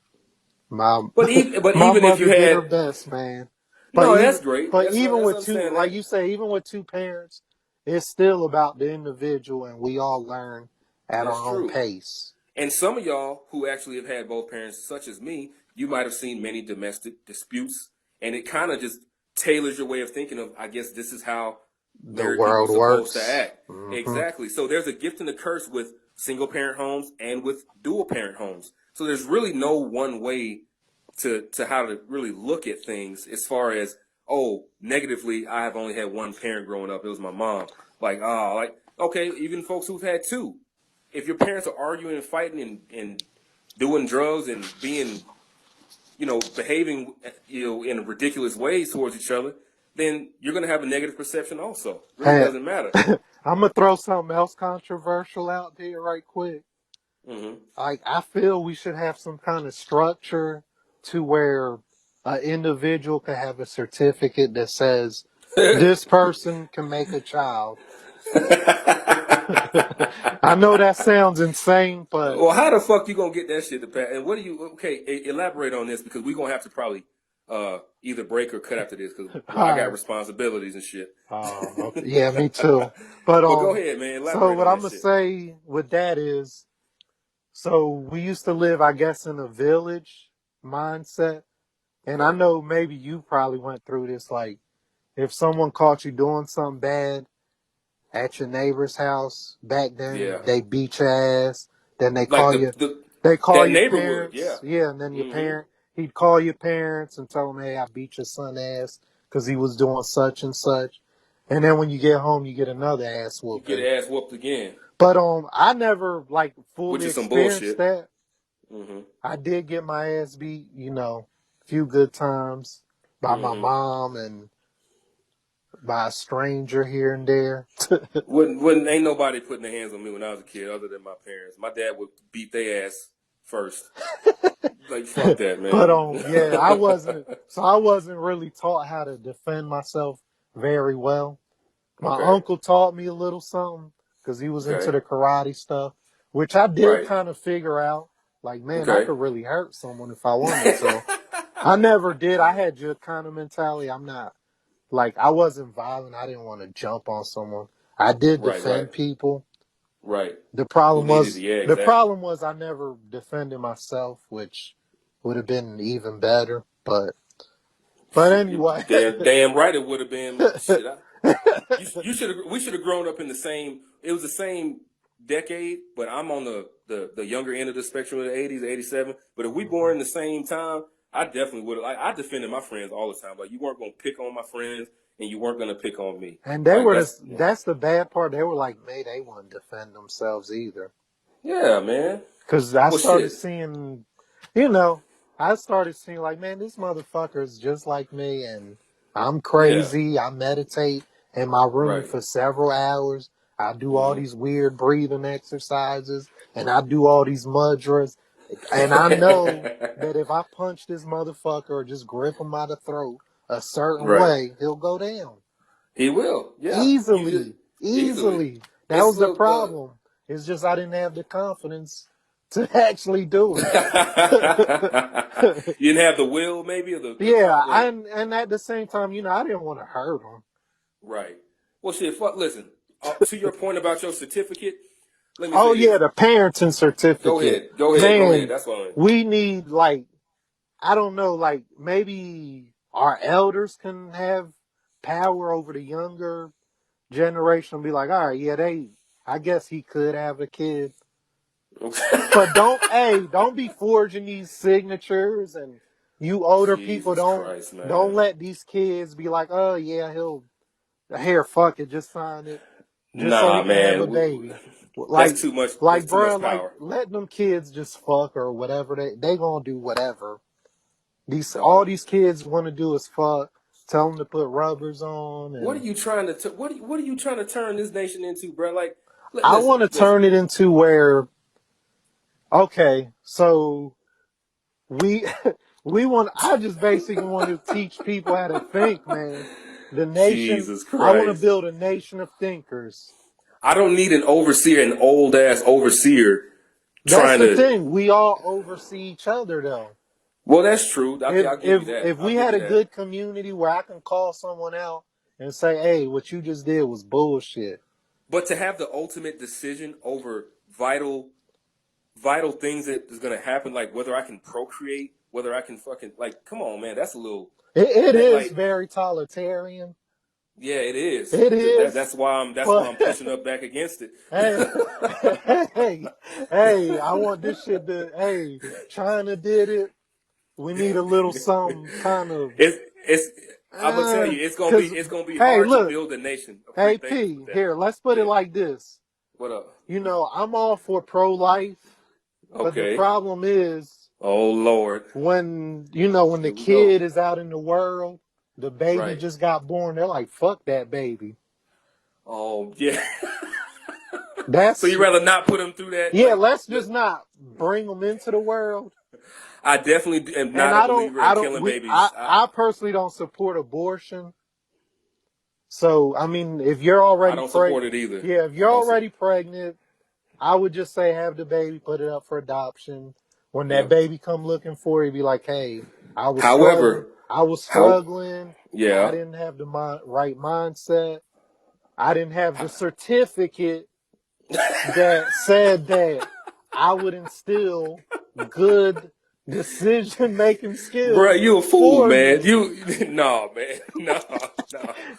[SPEAKER 1] My
[SPEAKER 2] But
[SPEAKER 1] my
[SPEAKER 2] even if
[SPEAKER 1] mother
[SPEAKER 2] you
[SPEAKER 1] did her
[SPEAKER 2] had
[SPEAKER 1] best, man. But
[SPEAKER 2] no,
[SPEAKER 1] even
[SPEAKER 2] that's great.
[SPEAKER 1] but even
[SPEAKER 2] That's
[SPEAKER 1] with two, like
[SPEAKER 2] understand
[SPEAKER 1] you say, even with two parents, it's still about the individual, and we all learn at
[SPEAKER 2] that's
[SPEAKER 1] our own
[SPEAKER 2] true.
[SPEAKER 1] pace.
[SPEAKER 2] And some of y'all who actually have had both parents, such as me, you might have seen many domestic disputes, and it kind of just tailors your way of thinking of. I guess this is how
[SPEAKER 1] The
[SPEAKER 2] married people are
[SPEAKER 1] world
[SPEAKER 2] supposed to
[SPEAKER 1] works.
[SPEAKER 2] act.
[SPEAKER 1] Hmm.
[SPEAKER 2] Exactly. So there's a gift and a curse with single parent homes and with dual parent homes. So there's really no one way to how to really look at things as far as, oh, negatively, I have only had one parent growing up. It was my mom. Like okay, even folks who've had two. If your parents are arguing and fighting and doing drugs and being, behaving, in ridiculous ways towards each other, then you're going to have a negative perception also. Really
[SPEAKER 1] Hey,
[SPEAKER 2] doesn't matter.
[SPEAKER 1] I'm gonna throw something else controversial out there right quick.
[SPEAKER 2] Hmm.
[SPEAKER 1] I feel we should have some kind of structure to where an individual can have a certificate that says this person can make a child. I know that sounds insane, but
[SPEAKER 2] Well, how the fuck you gonna get that shit to pass? And what do you? Okay, elaborate on this because we're gonna have to probably either break or cut after this because I got
[SPEAKER 1] all
[SPEAKER 2] responsibilities and shit.
[SPEAKER 1] right. Okay. Yeah, me too. But
[SPEAKER 2] But go ahead, man.
[SPEAKER 1] so
[SPEAKER 2] Elaborate
[SPEAKER 1] what
[SPEAKER 2] on
[SPEAKER 1] I'm
[SPEAKER 2] that
[SPEAKER 1] gonna
[SPEAKER 2] shit.
[SPEAKER 1] say with that is, so we used to live, I guess, in a village mindset, and I
[SPEAKER 2] Okay.
[SPEAKER 1] know maybe you probably went through this. Like, if someone caught you doing something bad at your neighbor's house back then,
[SPEAKER 2] Yeah.
[SPEAKER 1] they beat your ass. Then
[SPEAKER 2] Like the
[SPEAKER 1] they call
[SPEAKER 2] that
[SPEAKER 1] your
[SPEAKER 2] neighborhood. Yeah.
[SPEAKER 1] parents. Yeah, and then
[SPEAKER 2] Hmm.
[SPEAKER 1] he'd call your parents and tell them, "Hey, I beat your son ass because he was doing such and such." And then when you get home, you get another ass
[SPEAKER 2] You get
[SPEAKER 1] whooping.
[SPEAKER 2] ass whooped again,
[SPEAKER 1] But I never like
[SPEAKER 2] which
[SPEAKER 1] fully
[SPEAKER 2] is some
[SPEAKER 1] experienced
[SPEAKER 2] bullshit.
[SPEAKER 1] that.
[SPEAKER 2] Hmm.
[SPEAKER 1] I did get my ass beat, a few good times by my
[SPEAKER 2] Hmm.
[SPEAKER 1] mom and by a stranger here and there.
[SPEAKER 2] Wouldn't ain't nobody putting their hands on me when I was a kid other than my parents. My dad would beat their ass first. Like fuck that,
[SPEAKER 1] But
[SPEAKER 2] man.
[SPEAKER 1] yeah, I wasn't really taught how to defend myself very well. My
[SPEAKER 2] Okay.
[SPEAKER 1] uncle taught me a little something because he was into
[SPEAKER 2] Okay.
[SPEAKER 1] the karate stuff. which I did
[SPEAKER 2] Right.
[SPEAKER 1] kind of figure out. Like, man, I
[SPEAKER 2] Okay.
[SPEAKER 1] could really hurt someone if I wanted to. I never did. I had your kind of mentality. I'm not, like, I wasn't violent. I didn't want to jump on someone. I did
[SPEAKER 2] Right. Right.
[SPEAKER 1] defend people.
[SPEAKER 2] Right.
[SPEAKER 1] The
[SPEAKER 2] Who
[SPEAKER 1] problem
[SPEAKER 2] needed?
[SPEAKER 1] was,
[SPEAKER 2] Yeah.
[SPEAKER 1] the
[SPEAKER 2] Exactly.
[SPEAKER 1] problem was I never defended myself, which would have been even better. But anyway.
[SPEAKER 2] Damn right it would have been. Shit. You should have. We should have grown up in the same. It was the same decade, but I'm on the younger end of the spectrum of the '80s, '87. But if we born in the same time, I definitely would have. Like, I defended my friends all the time. Like, you weren't gonna pick on my friends, and you weren't gonna pick on me.
[SPEAKER 1] And they
[SPEAKER 2] Like,
[SPEAKER 1] were that's the bad part. They were like, man, they wouldn't defend themselves either.
[SPEAKER 2] Yeah, man.
[SPEAKER 1] Because I started
[SPEAKER 2] Shit.
[SPEAKER 1] seeing, I started seeing like, man, this motherfucker is just like me, and I'm crazy.
[SPEAKER 2] Yeah.
[SPEAKER 1] I meditate in my room
[SPEAKER 2] Right.
[SPEAKER 1] for several hours. I do all these weird breathing exercises, and I do all these mudras. And I know that if I punch this motherfucker or just grip him by the throat a certain
[SPEAKER 2] Right.
[SPEAKER 1] way, he'll go down.
[SPEAKER 2] He will. Yeah.
[SPEAKER 1] Easily. That was the
[SPEAKER 2] Look,
[SPEAKER 1] problem. It's just I didn't have the confidence to actually do it.
[SPEAKER 2] You didn't have the will, maybe, or
[SPEAKER 1] yeah, and at the same time, I didn't want to hurt him.
[SPEAKER 2] Right. Well, shit. Listen. To your point about your certificate, let me.
[SPEAKER 1] Oh
[SPEAKER 2] say
[SPEAKER 1] yeah,
[SPEAKER 2] this.
[SPEAKER 1] the parenting certificate.
[SPEAKER 2] Go ahead.
[SPEAKER 1] Man,
[SPEAKER 2] That's what
[SPEAKER 1] we need, like, I don't know, like maybe our elders can have power over the younger generation and be like, all right, yeah, I guess he could have a kid. But don't be forging these signatures, and you older people don't let these kids be like, oh yeah, fuck it, just sign it, just so he can have a baby. Like,
[SPEAKER 2] that's too much.
[SPEAKER 1] Like,
[SPEAKER 2] that's too much
[SPEAKER 1] bro, like,
[SPEAKER 2] power.
[SPEAKER 1] let them kids just fuck or whatever they gonna do whatever. All these kids want to do is fuck. Tell them to put rubbers on. And
[SPEAKER 2] what are you trying to? What are you trying to turn this nation into, bro? Like,
[SPEAKER 1] I want to turn it into where. Okay, so I just basically want to teach people how to think, man. The nation.
[SPEAKER 2] Jesus Christ.
[SPEAKER 1] I want to build a nation of thinkers.
[SPEAKER 2] I don't need an overseer, an old ass overseer.
[SPEAKER 1] That's the thing. We all oversee each other, though.
[SPEAKER 2] Well, that's true. I'll give you that.
[SPEAKER 1] If we had a good community where I can call someone out and say, hey, what you just did was bullshit.
[SPEAKER 2] But to have the ultimate decision over vital things that is going to happen, like whether I can procreate, whether I can fucking, like, come on, man, that's a little.
[SPEAKER 1] It is like, very totalitarian.
[SPEAKER 2] Yeah, it is.
[SPEAKER 1] It is.
[SPEAKER 2] That's why I'm pushing up back against it.
[SPEAKER 1] Hey, I want this shit to. China did it. We need a little something kind of.
[SPEAKER 2] I'm gonna tell you, it's gonna be hard to build a nation.
[SPEAKER 1] Hey P, here, let's put it like this.
[SPEAKER 2] What up?
[SPEAKER 1] I'm all for pro-life, but the problem is,
[SPEAKER 2] oh Lord,
[SPEAKER 1] when the kid is out in the world, the baby just got born, they're like, fuck that baby.
[SPEAKER 2] Oh yeah.
[SPEAKER 1] So
[SPEAKER 2] you rather not put them through that?
[SPEAKER 1] Yeah, let's just not bring them into the world.
[SPEAKER 2] I definitely am not a believer in killing babies.
[SPEAKER 1] I personally don't support abortion. So, I mean, if you're already
[SPEAKER 2] I don't support it either.
[SPEAKER 1] Yeah, if you're already pregnant, I would just say have the baby, put it up for adoption. When that baby come looking for you, be like, hey, I was struggling.
[SPEAKER 2] Yeah.
[SPEAKER 1] I didn't have the right mindset. I didn't have the certificate that said that I would instill good decision-making skills.
[SPEAKER 2] Bro, you a fool, man. No.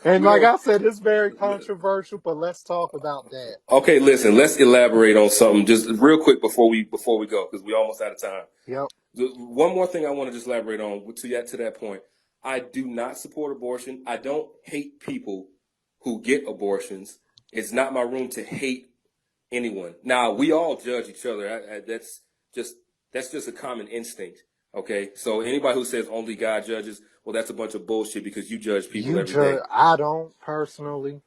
[SPEAKER 1] And like I said, it's very controversial, but let's talk about that.
[SPEAKER 2] Okay, listen, let's elaborate on something just real quick before we go, because we're almost out of time.
[SPEAKER 1] Yep.
[SPEAKER 2] One more thing I want to just elaborate on to that point. I do not support abortion. I don't hate people who get abortions. It's not my room to hate anyone. Now, we all judge each other. That's just a common instinct. Okay, so anybody who says only God judges, well, that's a bunch of bullshit because you judge people every day.
[SPEAKER 1] I don't personally.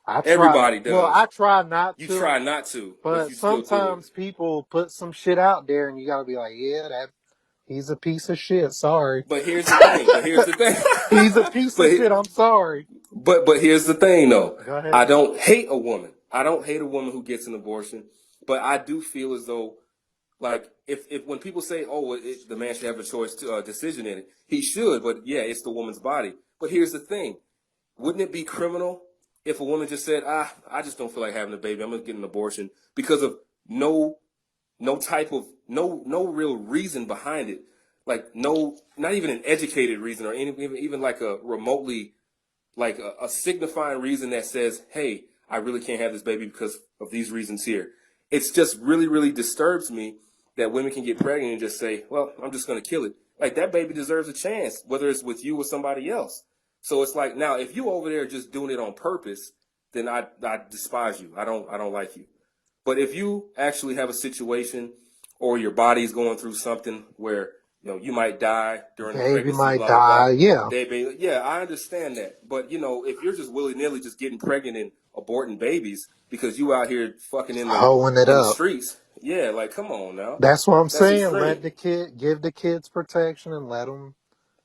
[SPEAKER 2] Everybody does.
[SPEAKER 1] Well, I try not to.
[SPEAKER 2] You try not to,
[SPEAKER 1] but sometimes people put some shit out there, and you gotta be like, yeah, he's a piece of shit. Sorry.
[SPEAKER 2] But here's the thing.
[SPEAKER 1] He's a piece of shit. I'm sorry.
[SPEAKER 2] But here's the thing, though.
[SPEAKER 1] Go ahead.
[SPEAKER 2] I don't hate a woman. I don't hate a woman who gets an abortion. but I do feel as though, like, if when people say, oh, the man should have a choice to decision in it, he should. But yeah, it's the woman's body. But here's the thing: wouldn't it be criminal if a woman just said, I just don't feel like having a baby, I'm gonna get an abortion because of no real reason behind it, like not even an educated reason or even like a remotely like a signifying reason that says, hey, I really can't have this baby because of these reasons here. It's just really, really disturbs me that women can get pregnant and just say, well, I'm just going to kill it. Like, that baby deserves a chance, whether it's with you or somebody else. So it's like, now, if you over there just doing it on purpose, then I despise you. I don't like you. But if you actually have a situation or your body's going through something where, you know, you might die during the
[SPEAKER 1] Baby
[SPEAKER 2] pregnancy,
[SPEAKER 1] might
[SPEAKER 2] blah, blah, blah.
[SPEAKER 1] die. Yeah.
[SPEAKER 2] Yeah, I understand that. But, you know, if you're just willy-nilly just getting pregnant and aborting babies because you out here fucking in
[SPEAKER 1] Hoeing it
[SPEAKER 2] the
[SPEAKER 1] up.
[SPEAKER 2] streets, yeah, like, come on now.
[SPEAKER 1] That's what I'm
[SPEAKER 2] That's
[SPEAKER 1] saying.
[SPEAKER 2] extreme.
[SPEAKER 1] Give the kids protection and let them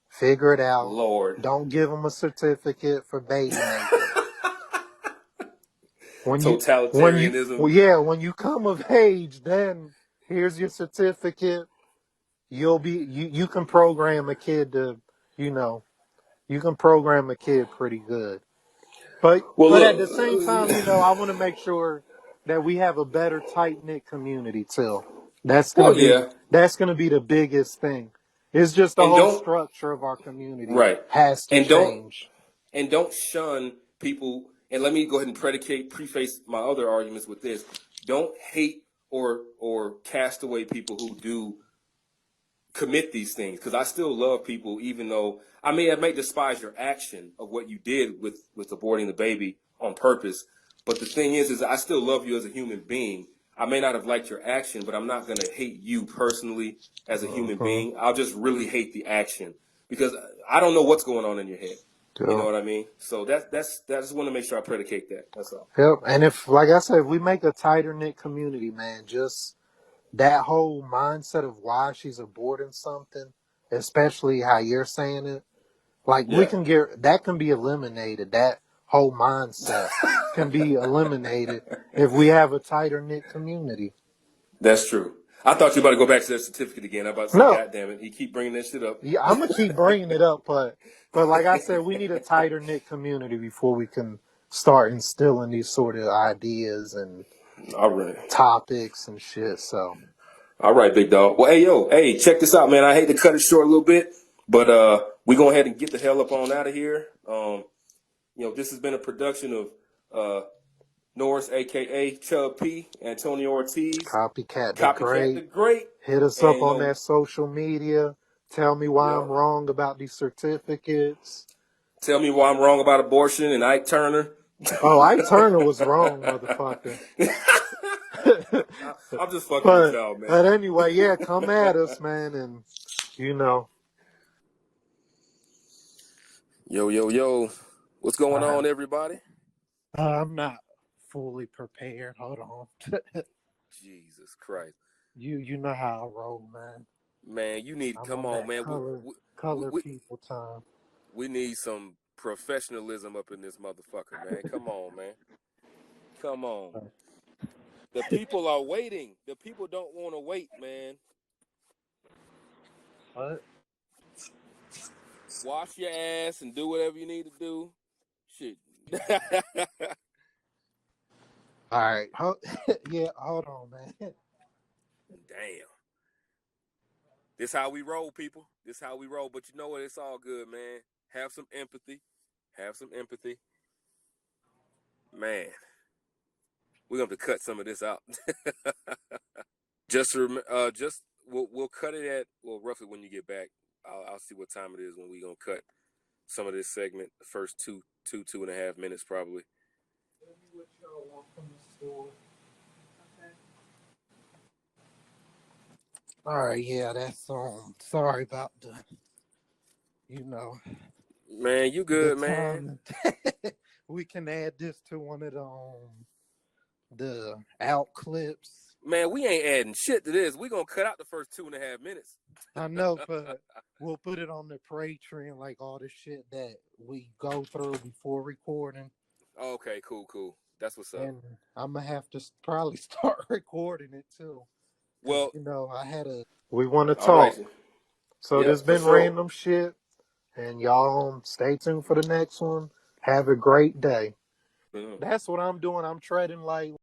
[SPEAKER 1] figure it out.
[SPEAKER 2] Lord.
[SPEAKER 1] Don't give them a certificate for baby making.
[SPEAKER 2] Totalitarianism.
[SPEAKER 1] When you come of age, then here's your certificate. You can program a kid to, you can program a kid pretty good. But
[SPEAKER 2] Well,
[SPEAKER 1] at the same time,
[SPEAKER 2] look.
[SPEAKER 1] I want to make sure that we have a better tight knit community too. That's
[SPEAKER 2] Well, yeah.
[SPEAKER 1] gonna be the biggest thing. It's just the
[SPEAKER 2] And
[SPEAKER 1] whole
[SPEAKER 2] don't,
[SPEAKER 1] structure of our community
[SPEAKER 2] right.
[SPEAKER 1] has to
[SPEAKER 2] And don't,
[SPEAKER 1] change.
[SPEAKER 2] and don't shun people. And let me go ahead and preface my other arguments with this. Don't hate or cast away people who do commit these things, because I still love people, even though I may despise your action of what you did with aborting the baby on purpose. But the thing is I still love you as a human being. I may not have liked your action, but I'm not going to hate you personally as a human being. I'll just really hate the action because I don't know what's going on in your head.
[SPEAKER 1] Yeah.
[SPEAKER 2] You know what I mean? So that's I just want to make sure I predicate that. That's all.
[SPEAKER 1] Yep. And if, like I said, if we make a tighter knit community, man, just that whole mindset of why she's aborting something, especially how you're saying it, like
[SPEAKER 2] Yeah.
[SPEAKER 1] that can be eliminated. That whole mindset can be eliminated if we have a tighter knit community.
[SPEAKER 2] That's true. I thought you were about to go back to that certificate again. I'm about to say,
[SPEAKER 1] No,
[SPEAKER 2] God damn it, he keep bringing that shit up.
[SPEAKER 1] yeah, I'm gonna keep bringing it up, but like I said, we need a tighter knit community before we can start instilling these sort of ideas and
[SPEAKER 2] All right.
[SPEAKER 1] topics and shit. So,
[SPEAKER 2] All right, big dog. Well, hey, check this out, man. I hate to cut it short a little bit, but we go ahead and get the hell up on out of here. This has been a production of Norris, aka Chub P, Antonio Ortiz,
[SPEAKER 1] Copycat
[SPEAKER 2] the Great.
[SPEAKER 1] Hit us up on that social media. Tell me why I'm wrong about these certificates.
[SPEAKER 2] Tell me why I'm wrong about abortion and Ike Turner.
[SPEAKER 1] Oh, Ike Turner was wrong, motherfucker.
[SPEAKER 2] I'm just fucking with y'all, man.
[SPEAKER 1] But anyway, yeah, come at us, man, and
[SPEAKER 2] Yo. What's going on, everybody?
[SPEAKER 1] I'm not fully prepared. Hold on.
[SPEAKER 2] Jesus Christ.
[SPEAKER 1] You know how I roll, man.
[SPEAKER 2] Man, you need come on, man.
[SPEAKER 1] Color people time.
[SPEAKER 2] We need some professionalism up in this motherfucker, man. Come on, man. Come on. The people are waiting. The people don't want to wait, man.
[SPEAKER 1] What?
[SPEAKER 2] Wash your ass and do whatever you need to do. Shit.
[SPEAKER 1] All right. Yeah, hold on, man.
[SPEAKER 2] Damn. This how we roll, people. This how we roll. But you know what? It's all good, man. Have some empathy. Man. We're going to have to cut some of this out. We'll cut it at, roughly when you get back. I'll see what time it is when we're going to cut some of this segment. The first 2.5 minutes probably.
[SPEAKER 1] All right, yeah, that's sorry about the,
[SPEAKER 2] Man, you good, man.
[SPEAKER 1] We can add this to one of the out clips.
[SPEAKER 2] Man, we ain't adding shit to this. We're going to cut out the first 2.5 minutes.
[SPEAKER 1] I know, but we'll put it on the Patreon, like all the shit that we go through before recording.
[SPEAKER 2] Okay, cool. That's what's up.
[SPEAKER 1] And I'm gonna have to probably start recording it too, because
[SPEAKER 2] Well,
[SPEAKER 1] I had a. We want to
[SPEAKER 2] all right.
[SPEAKER 1] talk. So
[SPEAKER 2] Yeah,
[SPEAKER 1] this
[SPEAKER 2] for
[SPEAKER 1] been
[SPEAKER 2] sure.
[SPEAKER 1] random shit, and y'all stay tuned for the next one. Have a great day.
[SPEAKER 2] Yeah.
[SPEAKER 1] That's what I'm doing. I'm treading lightly.